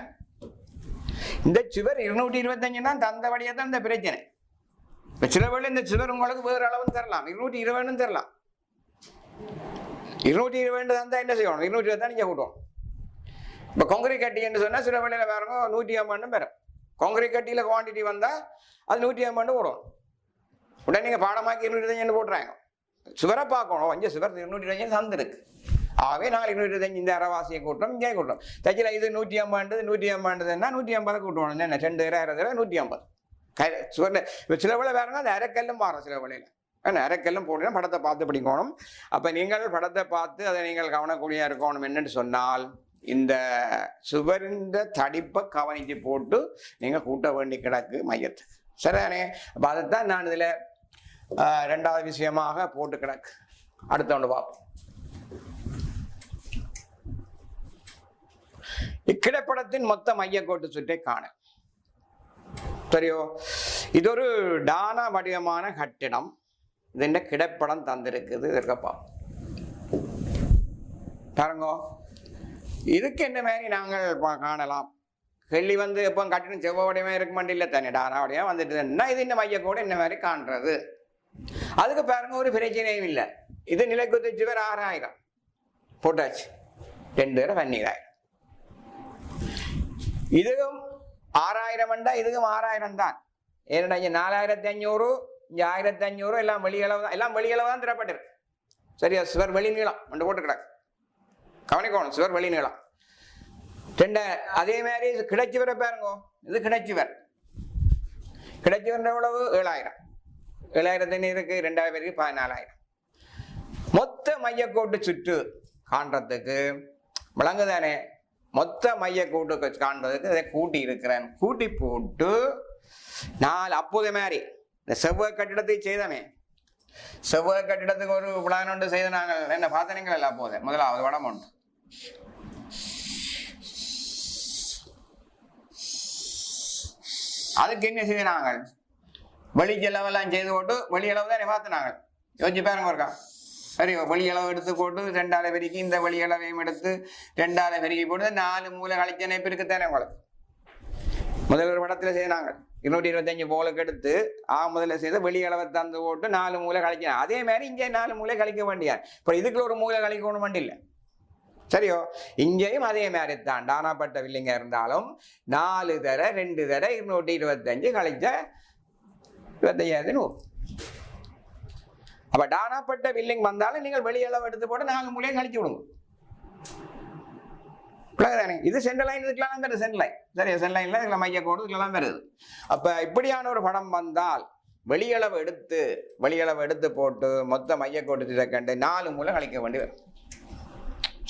இந்த சுவர் 225 தான் தந்தபடியே தான் இந்த பிரச்சனை. இப்ப சில வேளை இந்த சுவர் உங்களுக்கு வேறு அளவுன்னு தரலாம், 220 தரலாம். 220 தந்தா என்ன செய்யணும்? 220 தான் நீங்க கூட்டணும். இப்ப கொங்கிரீட் கட்டி என்று சொன்னா சில வேளையில பாருங்க 150 பெறும். கொங்கிரீட் கட்டியில குவான்டிட்டி வந்தா அது 150 போடும். உடனே நீங்க பாடமாக்கி 225 போட்டுறாங்க. சுவரை பார்க்கணும். இங்கே சுவர் 225 தந்துருக்கு. ஆகவே நாங்கள் 225 இந்த அரைவாசியை கூட்டுறோம், இங்கே கூட்டுறோம். தச்சில இது 150 150 150 கூட்டுவோம். என்ன 2 150 சுவர். சில வேளை பாருங்க அந்த அரைக்கல்லும் மாறும். சில வேளையில அரைக்கல்லும் போட்டு படத்தை பார்த்து படிக்கணும். அப்ப நீங்கள் படத்தை பார்த்து அதை நீங்கள் கவனக்கூடியா இருக்கணும். என்னன்னு சொன்னால் இந்த சுவரின் தடிப்பை கவனிச்சு போட்டு நீங்க கூட்ட வேண்டி கிடக்கு மையத்துக்கு. சரிதானே? அப்ப அதைத்தான் நான் இதுல ரெண்டாவது விஷயமாக போட்டு கிடக்கு. அடுத்த ஒன்று பார்ப்போம். இக்கிடப்படத்தின் மொத்த மையக்கோட்டு சுற்றை காண. சரியோ? இது ஒரு டானா வடிவமான கட்டிடம். இது கிடைப்படம் தந்திருக்குது. இதற்கப்பா பாருங்க. இதுக்கு என்ன மாதிரி நாங்கள் காணலாம். கேள்வி வந்து எப்போ கட்டிடம் செவ்வ வடிவமே இருக்க மாட்டில்ல தானே, டானா வடிவம் வந்துட்டுன்னா இது இந்த மையக்கோடு என்ன மாதிரி காண்றது. அதுக்கு பாருங்க ஒரு பிரச்சனையும் இல்லை. இது நிலைக்குத்து சுவர் 6000 போட்டாச்சு, 2 12,000. இதுவும் 6000 இதுக்கும் 6000 தான். ஏன்னா இங்க 4500 இங்க 1500 எல்லாம் வெளியளவு தான். எல்லாம் வெளியளவு தான் தரப்பட்டிருக்கு. சரியா? சுவர் வெளி நீளம் ஒன்று போட்டு கிடக்கு. கவனிக்கணும், சுவர் வெளி நீளம் 2. அதே மாதிரி கிடைச்சுவரை பாருங்க. இது கிடைச்சுவர். கிடைச்சுவர் எவ்வளவு? 7000. 7000 இருக்கு. 2000 பேருக்கு 14,000. மொத்த மையக்கோட்டு சுற்று காண்றதுக்கு விளங்குதானே? மொத்த மையக்கோட்டு காண்றதுக்கு இதை கூட்டி இருக்கிறேன். கூட்டி போட்டு 4 அப்போதே மாதிரி இந்த செவ்வக கட்டிடத்தை செய்தமே, செவ்வக கட்டிடத்துக்கு ஒரு பிளான் ஒன்று செய்த நாங்கள் என்ன பார்த்தனீங்கள் இல்லை? அப்போதே முதலாவது வடம் ஒன்று. அதுக்கு என்ன செய்த நாங்கள் வெளி செலவெல்லாம் செய்து போட்டு வெளியளவு தான் பார்த்தினாங்க. யோசிச்சு பாருங்க இருக்கா? சரி, வெளியளவு எடுத்து போட்டு 2 பெருக்கி இந்த வெளியளவையும் எடுத்து 2 பெருக்கி போட்டு 4 மூலை கழிச்சனை இருக்குத்தானே உங்களுக்கு. முதல் ஒரு படத்துல செய்தாங்க 225 போலுக்கு எடுத்து முதல்ல செய்த வெளியளவை தந்து போட்டு 4 மூலை கழிக்கணும். அதே மாதிரி இங்கே 4 மூலை கழிக்க வேண்டியார். இப்போ இதுக்குள்ள ஒரு மூலை கழிக்கணும் வேண்டி இல்லை. சரியோ? இங்கேயும் அதே மாதிரி தான். டானாப்பட்ட வில்லிங்க இருந்தாலும் 4 தர 2 தர 225 கழிச்ச 25,100. அப்ப டானாப்பட்ட வில்லிங் வந்தாலும் நீங்கள் வெளியளவு எடுத்து போட்டு 4 மூலையை கழிச்சு விடுங்க. இது சென்ட்ரல் லைன், இதுக்கெல்லாம் வருது சென்ட்ரல் லைன். சரியா? சென்ட்ரல் லைன்ல இதுல மையக்கோடு இதுக்கெல்லாம் வருது. அப்ப இப்படியான ஒரு படம் வந்தால் வெளியளவு எடுத்து போட்டு மொத்த மையக்கோட்டு கண்டு 4 மூலை கழிக்க வேண்டி வரும்.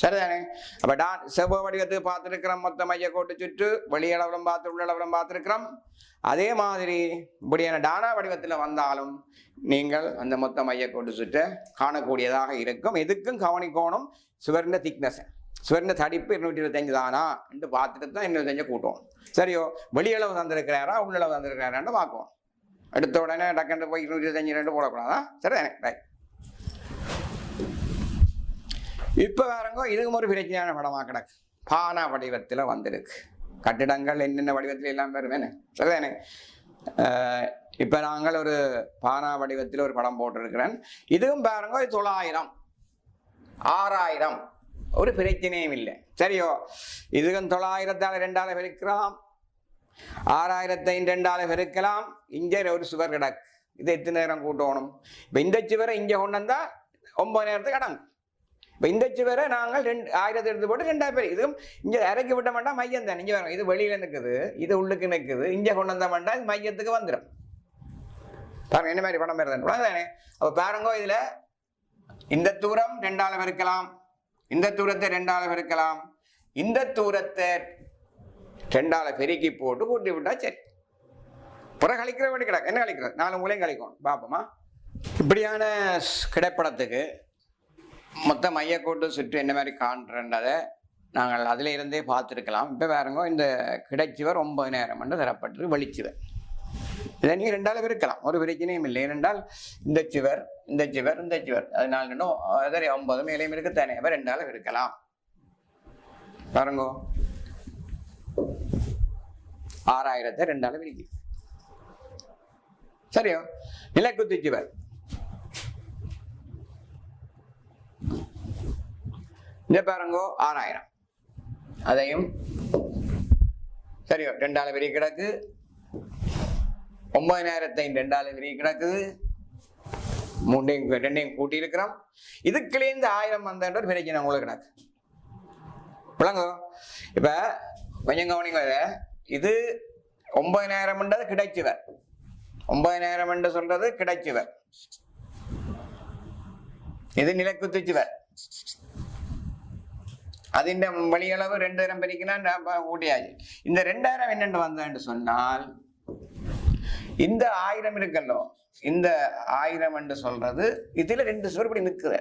சரிதானே? அப்ப செவ்வக வடிவத்துக்கு பார்த்துருக்கிறோம் மொத்த மையக்கோட்டு சுற்று, வெளியளவுலம் பார்த்து உள்ளளவுலம் பார்த்துருக்கிறோம். அதே மாதிரி இப்படியான டானா வடிவத்தில் வந்தாலும் நீங்கள் அந்த மொத்த மையக்கோட்டு சுற்றை காணக்கூடியதாக இருக்கும். எதுக்கும் கவனிக்கோணும் சுவரின் திக்னஸ், சுவரின் தடிப்பு 225 தானா என்று பார்த்துட்டு தான் 225 கூட்டுவோம். சரியோ? வெளியளவு தந்திருக்கிறாரா உள்ளளவு தந்திருக்கிறாரான்னு பார்க்கணும். எடுத்த உடனே டக்குன்னு போய் 225 போடக்கூடாதா? சரிதானே? ரைட். இப்ப பாருங்க, இதுக்கும் ஒரு பிரச்சனையான படமா கிடக்கு. பானா வடிவத்துல வந்திருக்கு. கட்டிடங்கள் என்னென்ன வடிவத்துல எல்லாம் வருவேன்னு. சரிதானே? இப்ப நாங்கள் ஒரு பானா வடிவத்தில் ஒரு படம் போட்டிருக்கிறேன். இதுவும் பாருங்க 900 6000 ஒரு பிரச்சனையும் இல்லை. சரியோ? இதுக்கும் 900 2 பெருக்கலாம், 6000 2 பெருக்கலாம். இங்கே ஒரு சுவர் கிடக்கு. இது எத்தனை நேரம் கூட்டணும்? இப்ப இந்த சுவரை இங்க கொண்டு வந்தா 9 நேரத்துக்கு அடங்கும். இப்போ இந்த சுவரை நாங்கள் 1000 எடுத்து போட்டு 2000 பேர் இதுவும் இங்கே இறக்கி விட்ட மாட்டா மையம் தான். இங்கே வரும், இது வெளியில் நிற்குது, இது உள்ளுக்கு நிற்குது, இங்கே கொண்டு வந்த மாட்டா இது மையத்துக்கு வந்துடும். பாருங்க என்ன மாதிரி படம் பெறுது தானே. அப்போ பாருங்க இதில் இந்த தூரம் 2ஆல பெருக்கலாம், இந்த தூரத்தை 2ஆல பெருக்கலாம், இந்த தூரத்தை 2ஆல பெருக்கி போட்டு கூட்டி விட்டா சரி. புறம் கழிக்கிற வேண்டி கிடக்கு. என்ன கழிக்கிறது? 4 மூலையும் கழிக்கணும். பார்ப்போமா? இப்படியான கிடைப்படத்துக்கு மொத்த மையக்கோட்டு சுற்று என்ன மாதிரி காண்றதை நாங்கள் அதில் இருந்தே பார்த்துருக்கலாம். இப்போ வேறங்க இந்த கிடைச்சுவர் 9 நேரம் தரப்பட்டு வெளிச்சுவர். இதை நீங்கள் 2ஆல பெருக்கலாம், ஒரு பிரச்சனையும் இல்லை. ஏனென்றால் இந்த சுவர் இந்த சுவர் இந்த சுவர் அதனால 9 மேலேயும் இருக்குத்தானே, 2ஆல பெருக்கலாம். பாருங்கோ 6000 2ஆல பெருக்கி. சரியோ? நிலக்குத்தி சுவர் இந்த பாருங்கோ 6000, அதையும் சரியோ 2ஆல பெருக்கி கிடக்கு. 9000 2ஆல பெருக்கி கிடக்குது. 2ஐயும் கூட்டி இருக்கிறோம். இதுக்குலேருந்து 1000 வந்த ஒரு பிரச்சனை உங்களுக்கு கிடக்கு. விளங்கோ? இப்ப கொஞ்சம் கவனிங்க. இது 9000 கிடைச்சுவர். 9000 சொல்றது கிடைச்சுவர். இது நிலக்குத்துச்சுவர். അതിന്റെ വലിയളവ് 2000 പെരിക്കണം കൂട്ടിയാச்சு. இந்த 2000 என்னென்று வந்தேன்னு சொன்னால் இந்த 1000 இருக்குல்லோ, இந்த 1000 என்று சொல்றது இதுல 2 சுவர் இப்படி நிற்குது.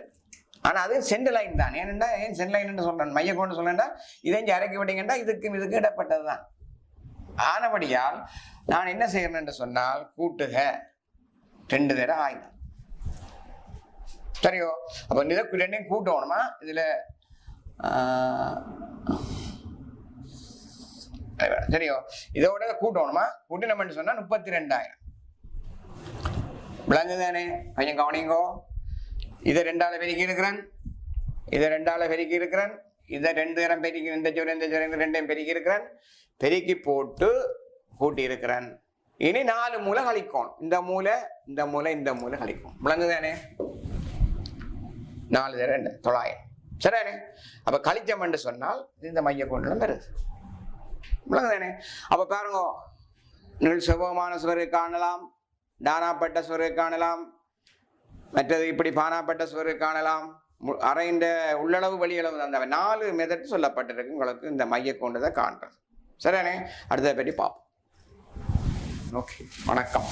ஆனா அது சென்ட் லைன் தான். ஏனென்றா ஏன் சென்ட் லைன் சொல்றேன், மைய கொண்டு சொல்றேன்டா இதை இறக்கி விட்டீங்கன்னா இதுக்கும் இதுக்கு இடப்பட்டதுதான். ஆனபடியால் நான் என்ன செய்யறேன் என்று சொன்னால் கூட்டுக 2 தடவை 1000. சரியோ? அப்ப இதற்கு 2ஐயும் கூட்டணுமா? இதுல சரியோ? இதோட கூட்டணுமா? கூட்டினோம்னு சொன்னா 32000. விளங்குதானே? கொஞ்சம் கவனிங்கோ. இதை 2ஆல பெருக்கி இருக்கிறேன், இதை 2ஆல பெருக்கி இருக்கிறேன், இதை 2 தரம் பெருக்கி, இந்த ஜோரம் இந்த ஜோரம் 2ஐயும் பெருக்கி இருக்கிறேன், பெருக்கி போட்டு கூட்டி இருக்கிறேன். இனி 4 மூலை கழிக்கும். இந்த மூலை இந்த மூலை இந்த மூலை கழிக்கும். விளங்குதானே? 4 தரம் 900. சரியானே? அப்ப கழிச்சம் என்று சொன்னால் இந்த மைய கொண்டு வருது. விளங்குதானே? அப்ப பாருங்க, நீள் சுபமான சுவரை காணலாம், டானாப்பட்ட சுவரை காணலாம், மற்றது இப்படி பானாப்பட்ட சுவரை காணலாம். அரைந்த உள்ளளவு வெளியளவு அந்த 4 மெதட் சொல்லப்பட்டிருக்கு. உங்களுக்கு இந்த மைய கொண்டுதை காண்றது. சரியானே? அடுத்ததை பற்றி பார்ப்போம். ஓகே, வணக்கம்.